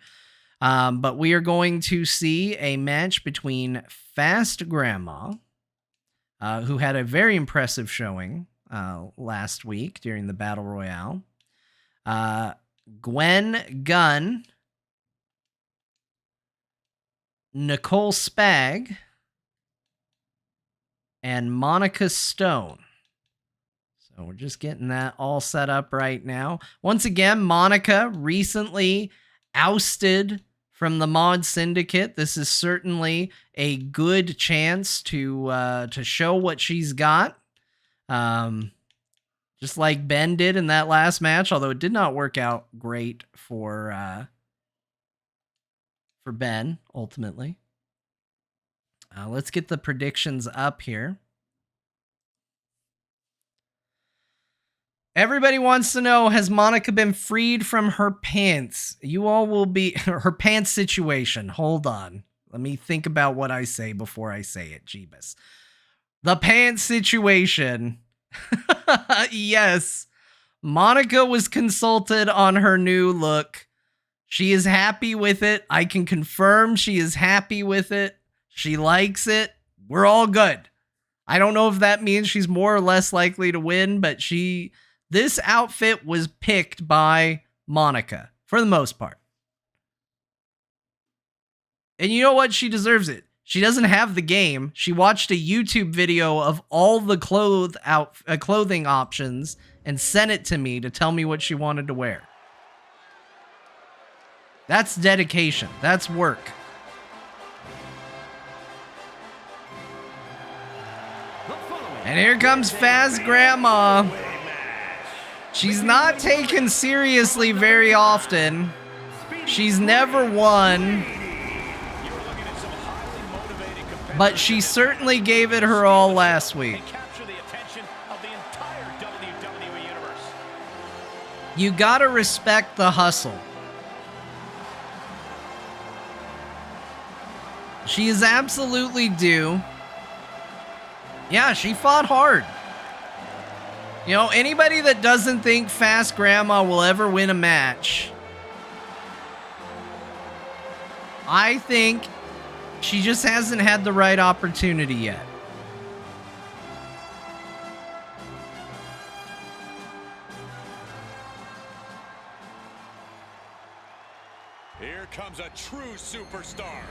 But we are going to see a match between Fast Grandma, who had a very impressive showing last week during the Battle Royale, Gwen Gunn, Nicole Spag, and Monica Stone. So we're just getting that all set up right now. Once again, Monica recently ousted from the Mod Syndicate. This is certainly a good chance to show what she's got. Just like Ben did in that last match, although it did not work out great for Ben, ultimately. Let's get the predictions up here. Everybody wants to know, has Monica been freed from her pants? You all will be... her pants situation. Hold on. Let me think about what I say before I say it, Jeebus. The pants situation. Yes. Monica was consulted on her new look. She is happy with it. I can confirm she is happy with it. She likes it. We're all good. I don't know if that means she's more or less likely to win, but this outfit was picked by Monica for the most part. And you know what? She deserves it. She doesn't have the game. She watched a YouTube video of all the clothing options and sent it to me to tell me what she wanted to wear. That's dedication. That's work. And here comes Fast Grandma. She's not taken seriously very often. She's never won. But she certainly gave it her all last week. You gotta respect the hustle. She is absolutely due. Yeah, she fought hard. You know, anybody that doesn't think Fast Grandma will ever win a match, I think she just hasn't had the right opportunity yet. Here comes a true superstar.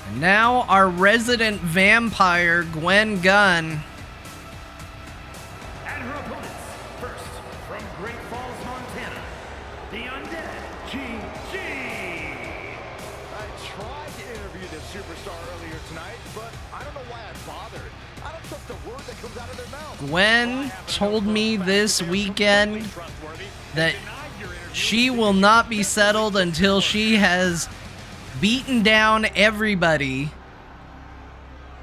And now our resident vampire, Gwen Gunn. And her opponents, first from Great Falls, Montana, the Undead GG. I tried to interview this superstar earlier tonight, but I don't know why I bothered. I don't trust the word that comes out of their mouth. Gwen told me this weekend that she will not be settled until she has beaten down everybody.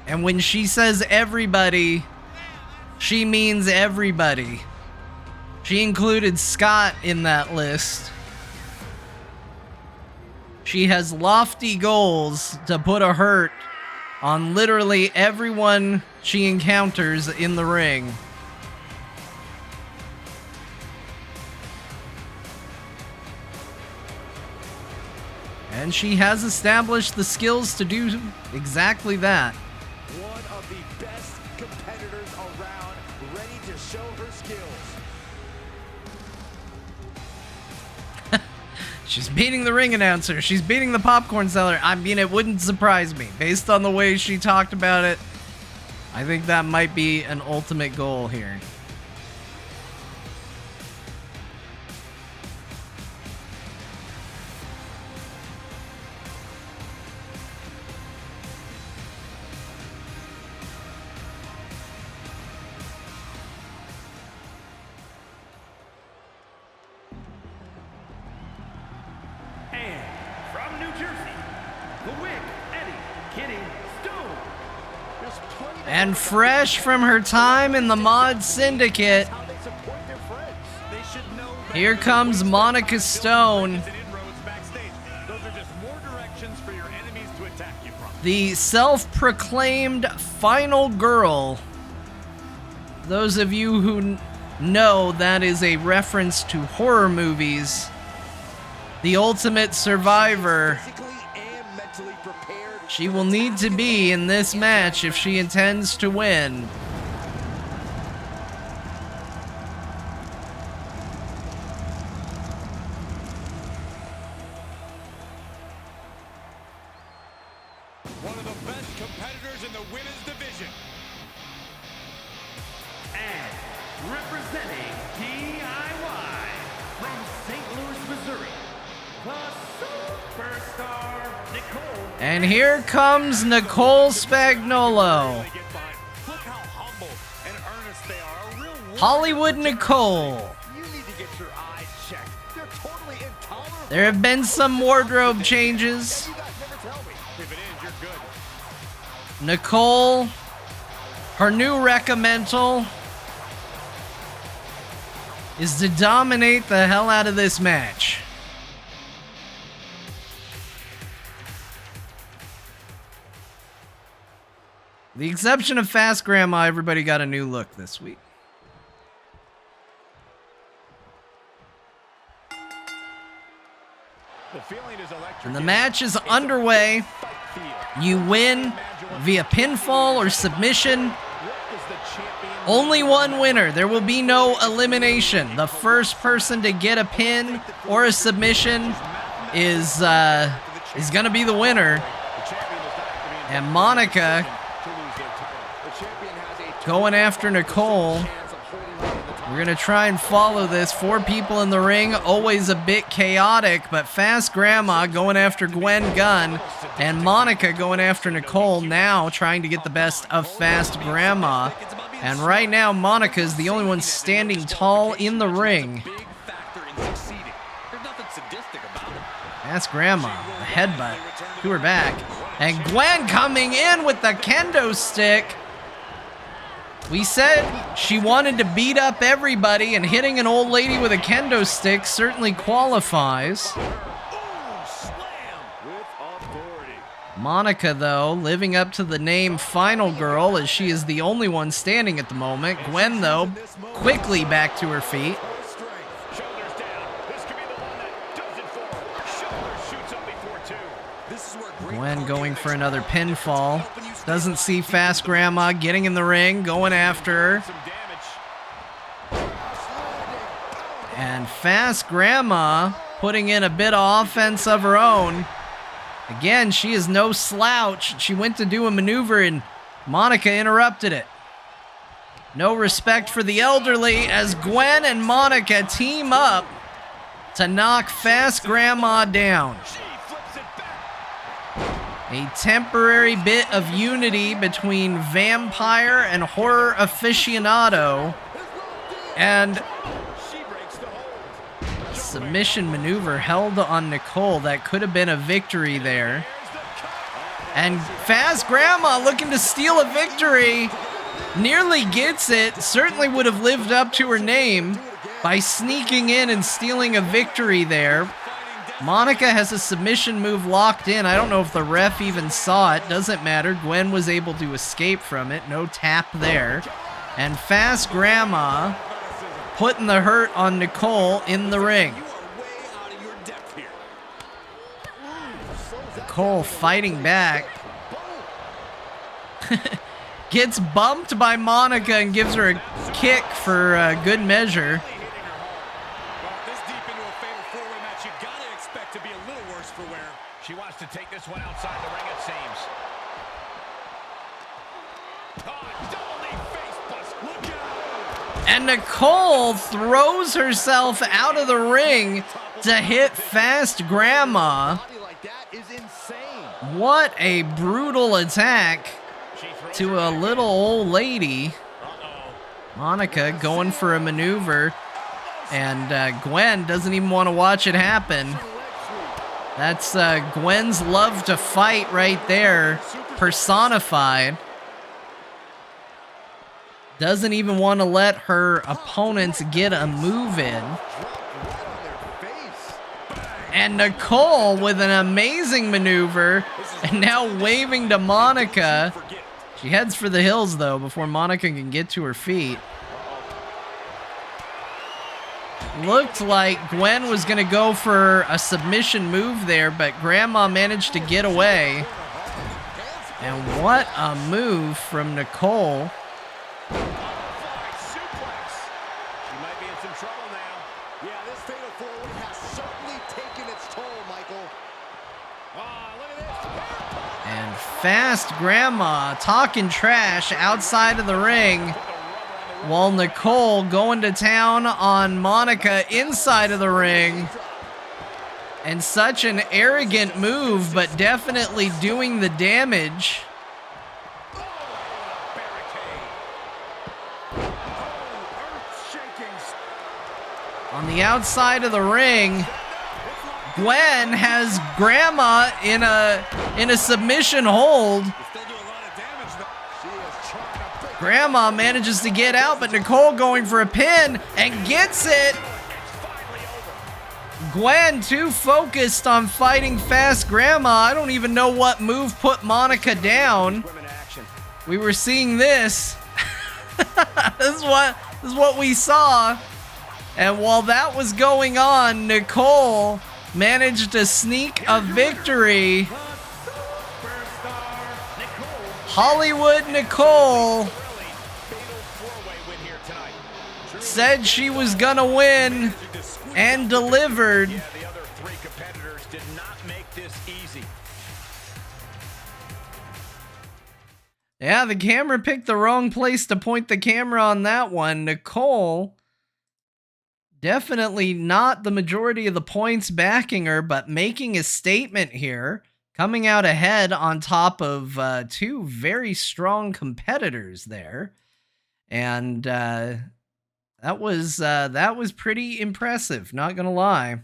And when she says everybody, she means everybody. She included Scott in that list. She has lofty goals to put a hurt on literally everyone she encounters in the ring. And she has established the skills to do exactly that. One of the best competitors around, ready to show her skills. She's beating the ring announcer. She's beating the popcorn seller. I mean, it wouldn't surprise me. Based on the way she talked about it, I think that might be an ultimate goal here. And from New Jersey, the Wick, Eddie, Kitty, Stone. There's plenty to And like about fresh this. from her time in the Mod Syndicate, How they support their friends. They should know better here than comes waste Monica time Stone. building bridges and inroads backstage. Those are just more directions for your enemies to attack you from. the self-proclaimed final girl. Those of you who know, that is a reference to horror movies. The ultimate survivor. Physically and mentally prepared. She will need to be in this match if she intends to win. One of the best competitors in the women's division. And representing DIY from St. Louis, Missouri, the superstar Nicole. And here comes Nicole Spagnuolo. They get behind. Look how humble and earnest they are. A real warrior. Hollywood Nicole. You need to get your eyes checked. They're totally intolerable. There have been some wardrobe changes. You guys never tell me. If it is, you're good. Nicole, her new recommendal is to dominate the hell out of this match. The exception of Fast Grandma, everybody got a new look this week. The feeling is electric. And the match is underway. Fight feel. You win via pinfall or submission. What is the champion? Only one winner. There will be no elimination. The first person to get a pin or a submission is gonna be the winner. The champion is not going to be And Monica to lose their title. The champion has a going after Nicole. chance of holding on to the title. We're gonna try and follow this. 4 people in the ring, always a bit chaotic, but Fast Grandma going after Gwen Gunn, and Monica going after Nicole, now trying to get the best of Fast Grandma. And right now, Monica is the only one standing tall in the ring. Big factor in succeeding. There's nothing sadistic about it. Fast Grandma, a headbutt to her back. And Gwen coming in with the kendo stick. We said she wanted to beat up everybody, and hitting an old lady with a kendo stick certainly qualifies. With authority. Monica, though, living up to the name Final Girl, as she is the only one standing at the moment. Gwen, though, quickly back to her feet. Shoulders down. This could be the one that does it for her. Shoulder shoots up before 2. This is where great Gwen going for coordination another happens. pinfall. Helping you stay Doesn't see alive. Fast Grandma getting in the ring, going after her. Some damage. And Fast Grandma putting in a bit of offense of her own. Again, she is no slouch. She went to do a maneuver and Monica interrupted it. No respect for the elderly as Gwen and Monica team up to knock Fast Grandma down. She flips it back. A temporary bit of unity between vampire and horror aficionado, and She breaks the hold. submission maneuver held on Nicole. That could have been a victory there. And Fast Grandma looking to steal a victory. Nearly gets it. Certainly would have lived up to her name by sneaking in and stealing a victory there. Monica has a submission move locked in. I don't know if the ref even saw it. Doesn't matter. Gwen was able to escape from it. No tap there. And Fast Grandma putting the hurt on Nicole in the ring. Nicole fighting back. Gets bumped by Monica and gives her a kick for good measure. She wants to take this one outside the ring, it seems. Look out. And Nicole throws herself out of the ring to hit Fast Grandma. What a brutal attack to a little old lady. Monica going for a maneuver, and Gwen doesn't even want to watch it happen. That's Gwen's love to fight right there, personified. Doesn't even want to let her opponents get a move in. And Nicole with an amazing maneuver, and now waving to Monica. She heads for the hills, though, before Monica can get to her feet. Looked like Gwen was going to go for a submission move there, but Grandma managed to get away. And what a move from Nicole. She might be in some trouble now. Yeah, this fatal four-way has certainly taken its toll, Michael. Look at this. And Fast Grandma talking trash outside of the ring, while Nicole going to town on Monica inside of the ring. And such an arrogant move, but definitely doing the damage. On the outside of the ring, Gwen has Grandma in a submission hold. Grandma manages to get out, but Nicole going for a pin and gets it. Gwen too focused on fighting Fast Grandma. I don't even know what move put Monica down. We were seeing this. This is what we saw. And while that was going on, Nicole managed to sneak a victory. Hollywood Nicole said she was gonna win and delivered. Yeah, the other three competitors did not make this easy. Yeah, the camera picked the wrong place to point the camera on that one. Nicole, definitely not the majority of the points backing her, but making a statement here, coming out ahead on top of two very strong competitors there. And that was pretty impressive, not gonna lie.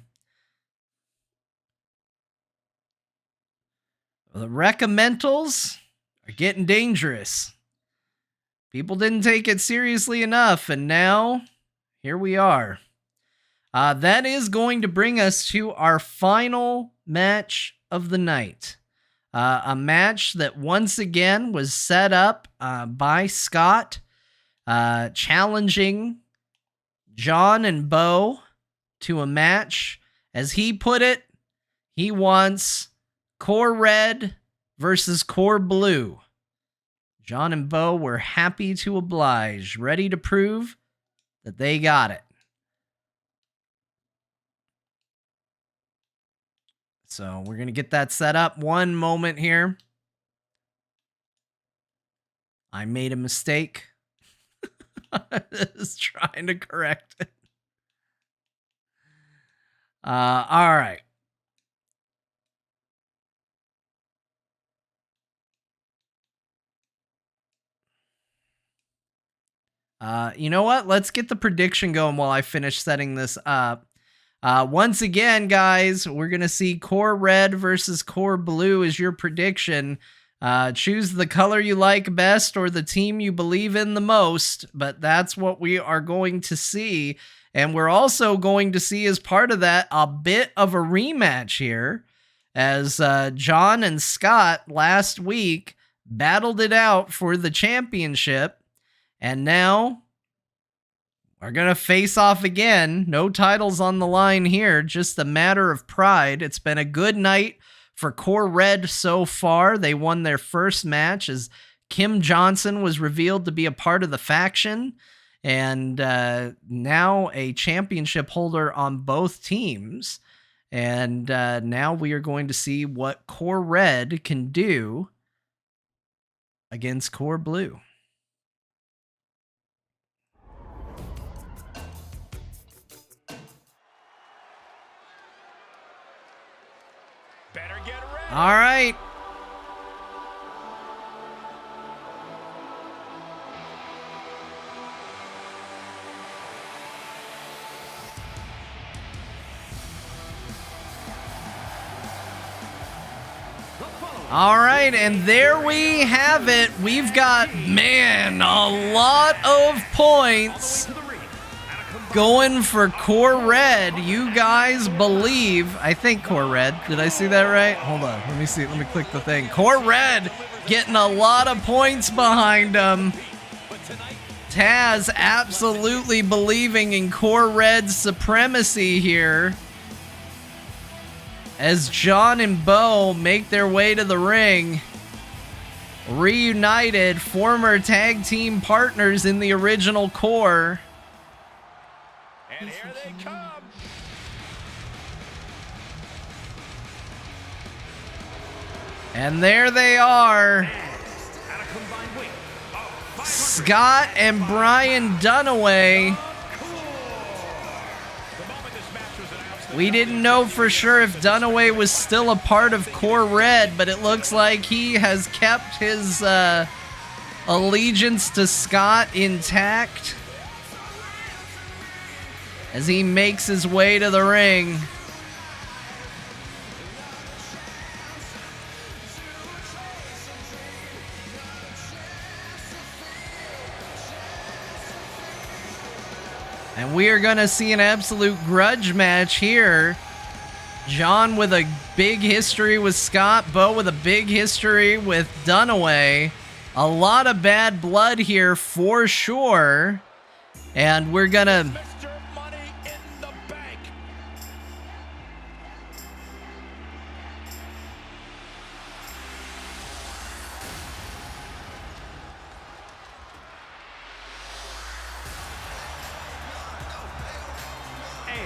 The recommendals are getting dangerous. People didn't take it seriously enough, and now here we are. That is going to bring us to our final match of the night. A match that once again was set up by Scott, challenging John and Bo to a match. As he put it, he wants Core Red versus Core Blue. John and Bo were happy to oblige, ready to prove that they got it. So we're going to get that set up. One moment here. I made a mistake. Just trying to correct it. All right. You know what? Let's get the prediction going while I finish setting this up. Once again, guys, we're going to see Core Red versus Core Blue as your prediction. Choose the color you like best or the team you believe in the most, but that's what we are going to see. And we're also going to see, as part of that, a bit of a rematch here, as John and Scott last week battled it out for the championship, and now we're going to face off again. No titles on the line here, just a matter of pride. It's been a good night for Core Red so far. They won their first match as Kim Johnson was revealed to be a part of the faction, and now a championship holder on both teams. And now we are going to see what Core Red can do against Core Blue. Better get ready. All right. All right, and there we have it. We've got, man, a lot of points going for Core Red. You guys believe, I think Core Red. Did I see that right? Hold on, let me see. Let me click the thing. Core Red getting a lot of points behind them. Taz absolutely believing in Core Red's supremacy here, as John and Bo make their way to the ring. Reunited, former tag team partners in the original Core. And here they come. And there they are. Scott and Brian Dunaway. We didn't know for sure if Dunaway was still a part of Core Red, but it looks like he has kept his allegiance to Scott intact as he makes his way to the ring. And we are going to see an absolute grudge match here. John with a big history with Scott. Bo with a big history with Dunaway. A lot of bad blood here for sure. And we're going to... Mr. Money in the Bank.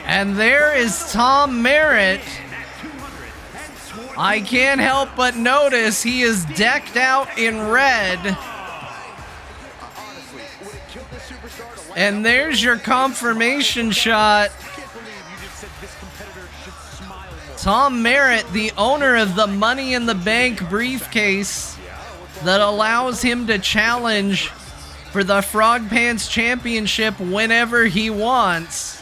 And there is Tom Merritt. I can't help but notice he is decked out in red. And there's your confirmation shot. Tom Merritt, the owner of the Money in the Bank briefcase that allows him to challenge for the Frog Pants Championship whenever he wants.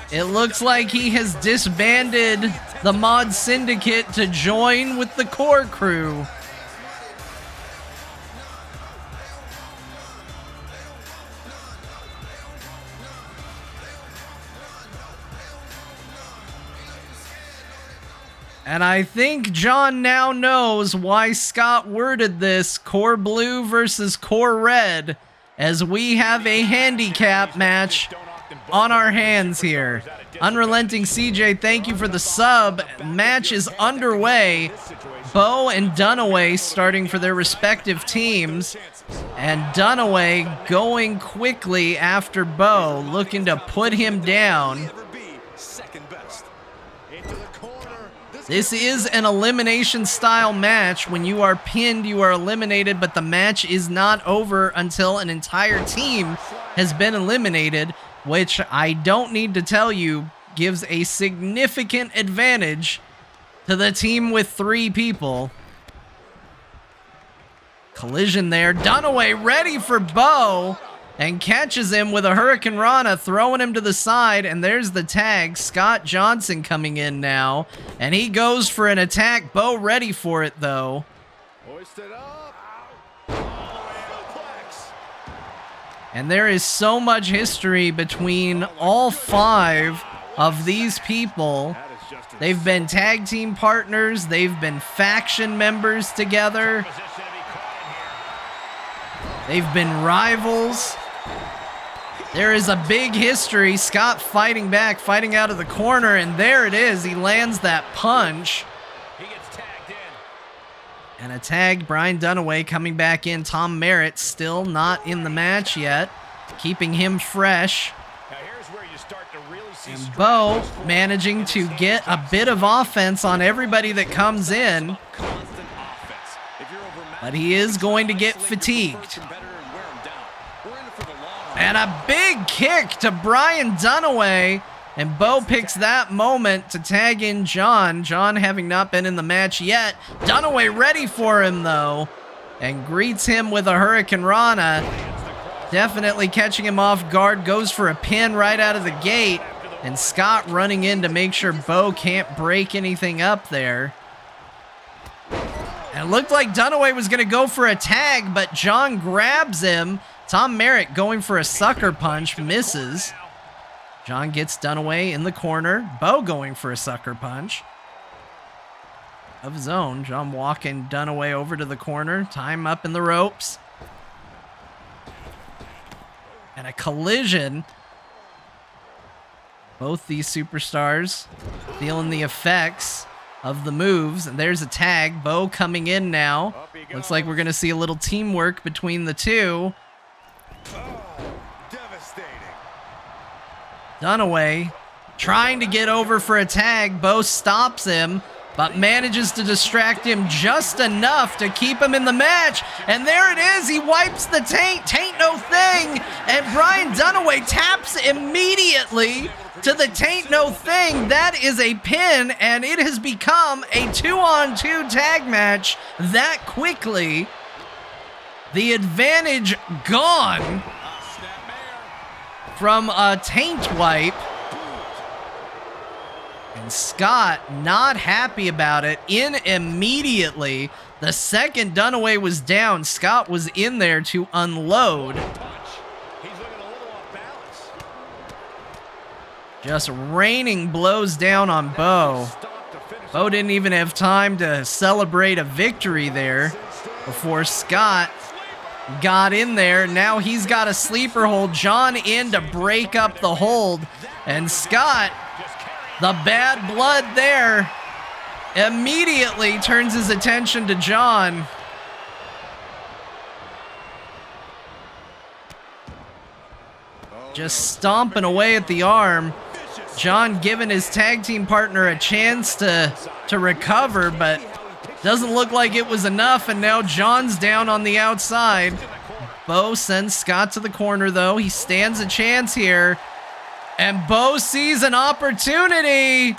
It looks like he has disbanded the Mod Syndicate to join with the Core crew. And I think John now knows why Scott worded this Core Blue versus Core Red, as we have a handicap match on our hands here. Unrelenting CJ, thank you for the sub. Match is underway. Bo and Dunaway starting for their respective teams. And Dunaway going quickly after Bo, looking to put him down. This is an elimination style match. When you are pinned, you are eliminated, but the match is not over until an entire team has been eliminated, which I don't need to tell you gives a significant advantage to the team with 3 people. Collision there. Dunaway ready for Bo. and catches him with a Hurricane Rana, throwing him to the side, and there's the tag. Scott Johnson coming in now, and he goes for an attack. Bo ready for it, though. Hoisted up. And there is so much history between all 5 of these people. They've been tag team partners. They've been faction members together. They've been rivals. There is a big history. Scott fighting back, fighting out of the corner, and there it is. He lands that punch. He gets tagged in. And a tag, Brian Dunaway coming back in. Tom Merritt still not in the match yet, keeping him fresh. Now here's where you start to really see And Bo managing to get a bit of offense on everybody that comes in. But he is going to get fatigued. And a big kick to Brian Dunaway. And Bo picks that moment to tag in John. John having not been in the match yet. Dunaway ready for him, though. And greets him with a Hurricane Rana. Definitely catching him off guard. Goes for a pin right out of the gate. And Scott running in to make sure Bo can't break anything up there. And it looked like Dunaway was going to go for a tag, but John grabs him. Tom Merritt going for a sucker punch, misses. John gets Dunaway in the corner. Bo going for a sucker punch. Of his own. John walking Dunaway over to the corner. Time up in the ropes. And a collision. Both these superstars feeling the effects of the moves. And there's a tag. Bo coming in now. Looks like we're going to see a little teamwork between the two. Devastating. Dunaway trying to get over for a tag. Bo stops him, but manages to distract him just enough to keep him in the match. And there it is. He wipes the taint. Taint no thing. And Brian Dunaway taps immediately to the taint no thing. That is a pin, and it has become a 2-on-2 tag match that quickly. The advantage gone from a taint wipe. And Scott not happy about it. In immediately. The second Dunaway was down, Scott was in there to unload. He's looking a little off balance. Just raining blows down on Bo. Bo didn't even have time to celebrate a victory there before Scott got in there. Now he's got a sleeper hold. John in to break up the hold. And Scott, the bad blood there, immediately turns his attention to John. Just stomping away at the arm. John giving his tag team partner a chance to recover, but doesn't look like it was enough, and now John's down on the outside. Bo sends Scott to the corner, though. He stands a chance here, and Bo sees an opportunity.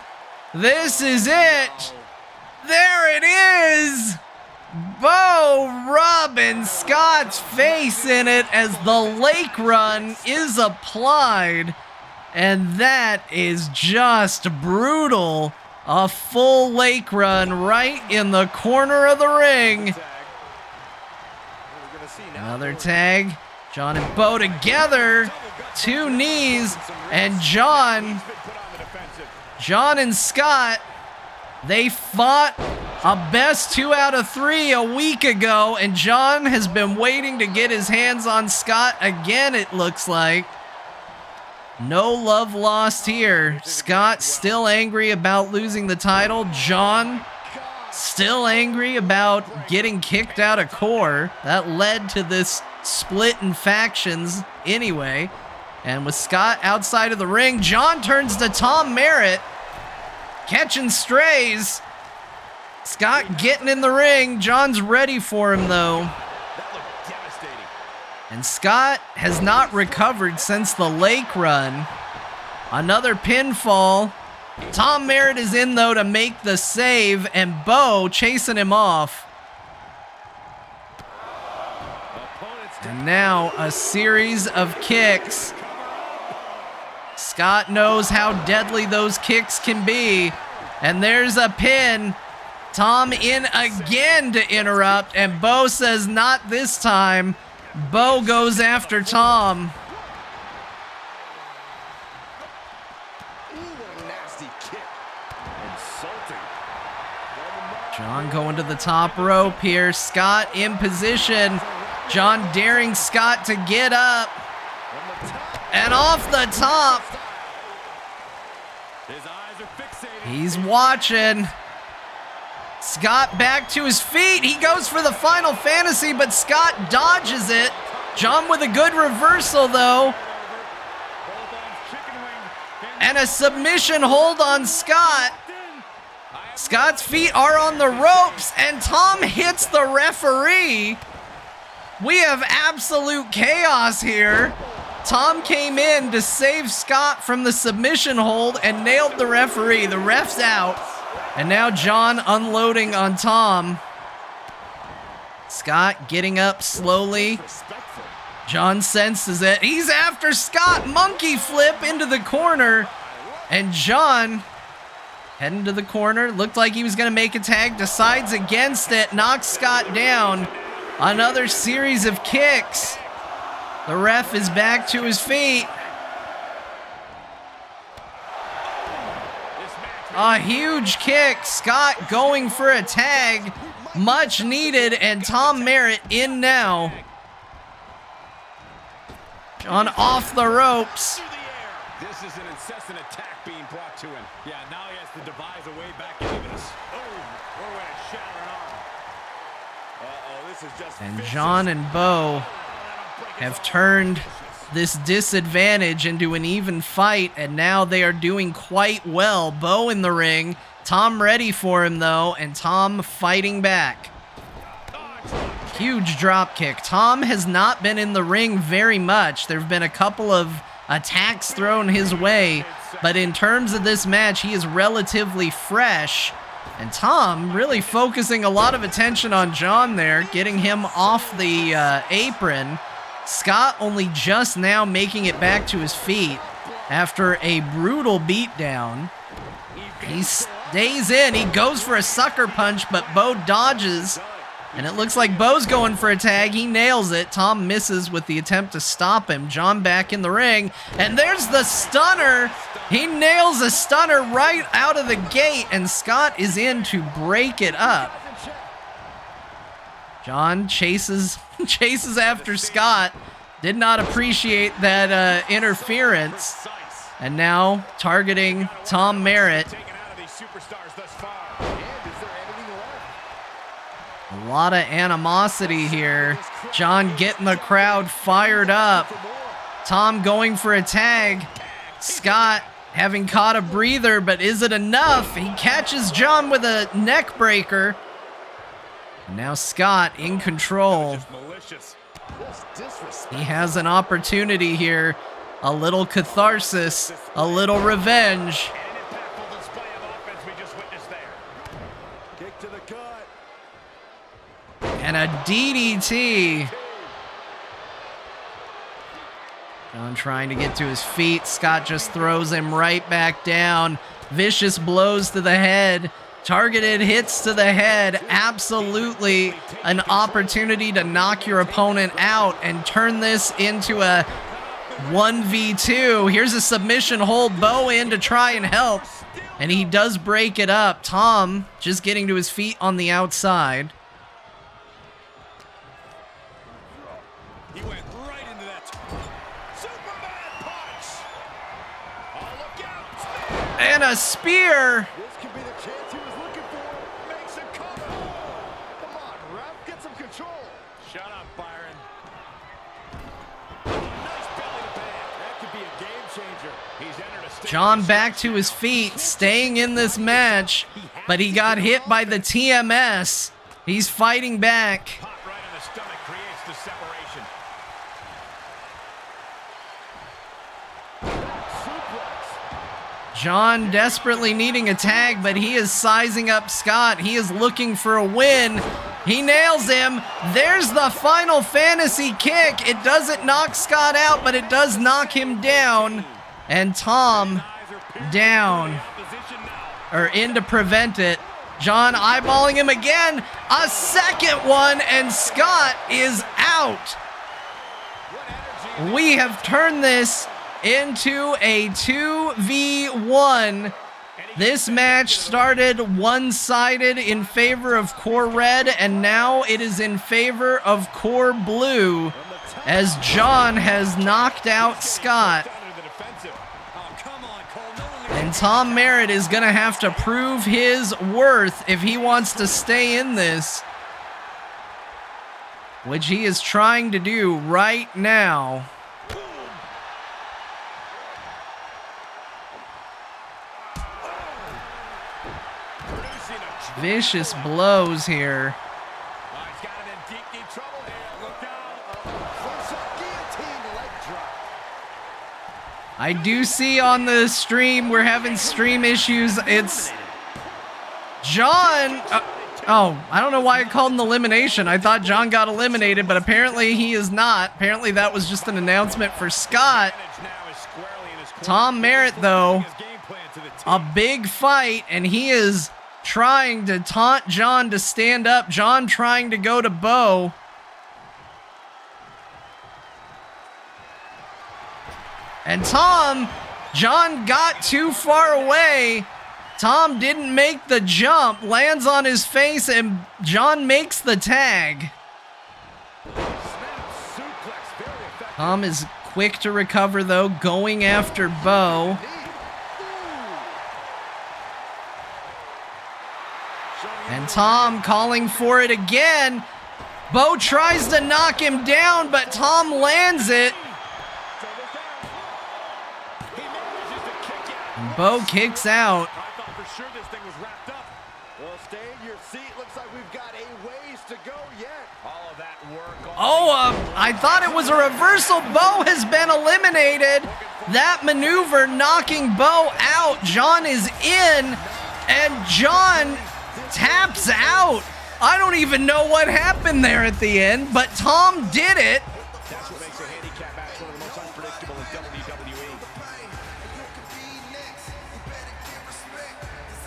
This is it. There it is. Bo rubbing Scott's face in it as the lake run is applied, and that is just brutal. A full lake run right in the corner of the ring. Another tag. John and Bo together. 2 knees. And John and Scott, they fought a best 2 out of 3 a week ago. And John has been waiting to get his hands on Scott again, it looks like. No love lost here. Scott still angry about losing the title. John still angry about getting kicked out of core. That led to this split in factions anyway. And with Scott outside of the ring, John turns to Tom Merritt, catching strays. Scott getting in the ring. John's ready for him, though. And Scott has not recovered since the lake run. Another pinfall. Tom Merritt is in, though, to make the save, and Bo chasing him off. And now a series of kicks. Scott knows how deadly those kicks can be. And there's a pin. Tom in again to interrupt, and Bo says not this time. Bo goes after Tom. John going to the top rope here. Scott in position. John daring Scott to get up. And off the top. His eyes are fixated. He's watching. Scott back to his feet. He goes for the Final Fantasy, but Scott dodges it. John with a good reversal, though. And a submission hold on Scott. Scott's feet are on the ropes, and Tom hits the referee. We have absolute chaos here. Tom came in to save Scott from the submission hold and nailed the referee. The ref's out. And now John unloading on Tom. Scott getting up slowly. John senses it. He's after Scott. Monkey flip into the corner. And John heading to the corner. Looked like he was going to make a tag. Decides against it. Knocks Scott down. Another series of kicks. The ref is back to his feet. A huge kick. Scott going for a tag. Much needed. And Tom Merritt in now. John off the ropes. This is an incessant attack being brought to him. Yeah, now he has to devise a way back into this. Oh, we're going to shatter an arm. Uh-oh, this is just And vicious. John and Bo have turned this disadvantage into an even fight, and now they are doing quite well. Bo in the ring, Tom ready for him though, and Tom fighting back. Huge drop kick. Tom has not been in the ring very much. There have been a couple of attacks thrown his way, but in terms of this match, he is relatively fresh. And Tom really focusing a lot of attention on John there, getting him off the apron. Scott only just now making it back to his feet after a brutal beatdown. He stays in. He goes for a sucker punch, but Bo dodges. And it looks like Bo's going for a tag. He nails it. Tom misses with the attempt to stop him. John back in the ring. And there's the stunner. He nails a stunner right out of the gate. And Scott is in to break it up. John chases after Scott. Did not appreciate that interference. And now targeting Tom Merritt. A lot of animosity here. John getting the crowd fired up. Tom going for a tag. Scott having caught a breather, but is it enough? He catches John with a neck breaker. Now Scott in control. He has an opportunity here. A little catharsis, a little revenge. And a DDT. John trying to get to his feet. Scott just throws him right back down. Vicious blows to the head. Targeted hits to the head. Absolutely an opportunity to knock your opponent out and turn this into a 1v2. Here's a submission hold. Bo in to try and help. And he does break it up. Tom just getting to his feet on the outside. He went right into that Superman punch. Oh, look out. And a spear. This could be the chance he was looking for. Makes it come. Come on, ref, get some control. Shut up, Byron. Nice belly to bag. That could be a game changer. He's entered a state. John back to his feet, staying in this match, but he got hit by the TMS. He's fighting back. Pop right in the stomach creates the separation. John desperately needing a tag, but he is sizing up Scott. He is looking for a win. He nails him. There's the Final Fantasy kick. It doesn't knock Scott out, but it does knock him down. And Tom down, or in to prevent it. John eyeballing him again. A second one, and Scott is out. We have turned this into a 2v1. This match started one-sided in favor of Core Red, and now it is in favor of Core Blue, as John has knocked out Scott. And Tom Merritt is going to have to prove his worth if he wants to stay in this, which he is trying to do right now. Vicious blows here. I do see on the stream, we're having stream issues. It's John. Oh, I don't know why I called an elimination. I thought John got eliminated, but apparently he is not. Apparently that was just an announcement for Scott. Tom Merritt, though, a big fight, and he is trying to taunt John to stand up. John trying to go to Bo. And John got too far away. Tom didn't make the jump, lands on his face, and John makes the tag. Tom is quick to recover, though, going after Bo. And Tom calling for it again. Bo tries to knock him down, but Tom lands it. And Bo kicks out. I thought for sure this thing was wrapped up. Well, stay in your seat. Looks like we've got a ways to go yet. All of that work. I thought it was a reversal. Bo has been eliminated. That maneuver knocking Bo out. John is in, and John taps out. I don't even know what happened there at the end, but Tom did it. That's what makes a handicap match one of the most unpredictable in WWE.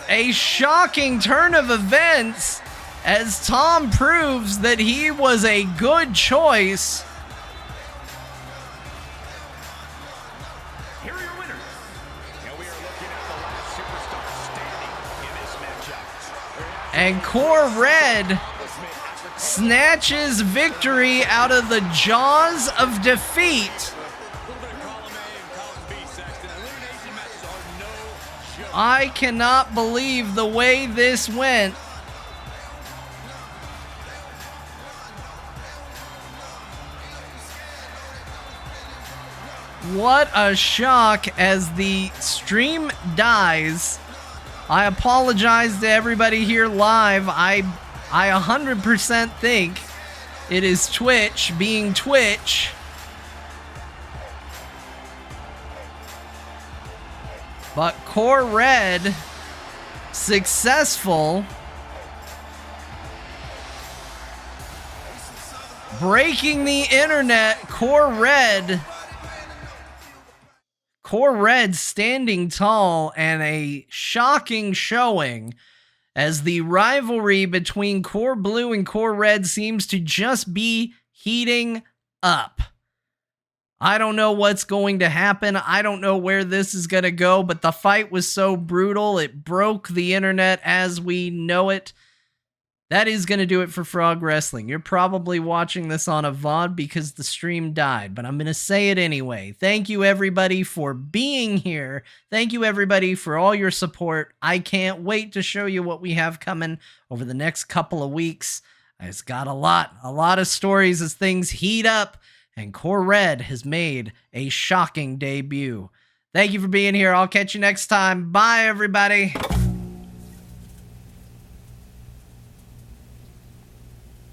A shocking turn of events as Tom proves that he was a good choice. Here are your winners. And we are looking at the last superstar standing in this matchup. And Core Red snatches victory out of the jaws of defeat. I cannot believe the way this went. What a shock as the stream dies. I apologize to everybody here live. I 100% think it is Twitch being Twitch. But Core Red, successful. Breaking the internet, Core Red standing tall, and a shocking showing as the rivalry between Core Blue and Core Red seems to just be heating up. I don't know what's going to happen. I don't know where this is going to go, but the fight was so brutal, it broke the internet as we know it. That is going to do it for Frog Wrestling. You're probably watching this on a VOD because the stream died, but I'm going to say it anyway. Thank you, everybody, for being here. Thank you, everybody, for all your support. I can't wait to show you what we have coming over the next couple of weeks. It's got a lot of stories as things heat up, and Core Red has made a shocking debut. Thank you for being here. I'll catch you next time. Bye, everybody.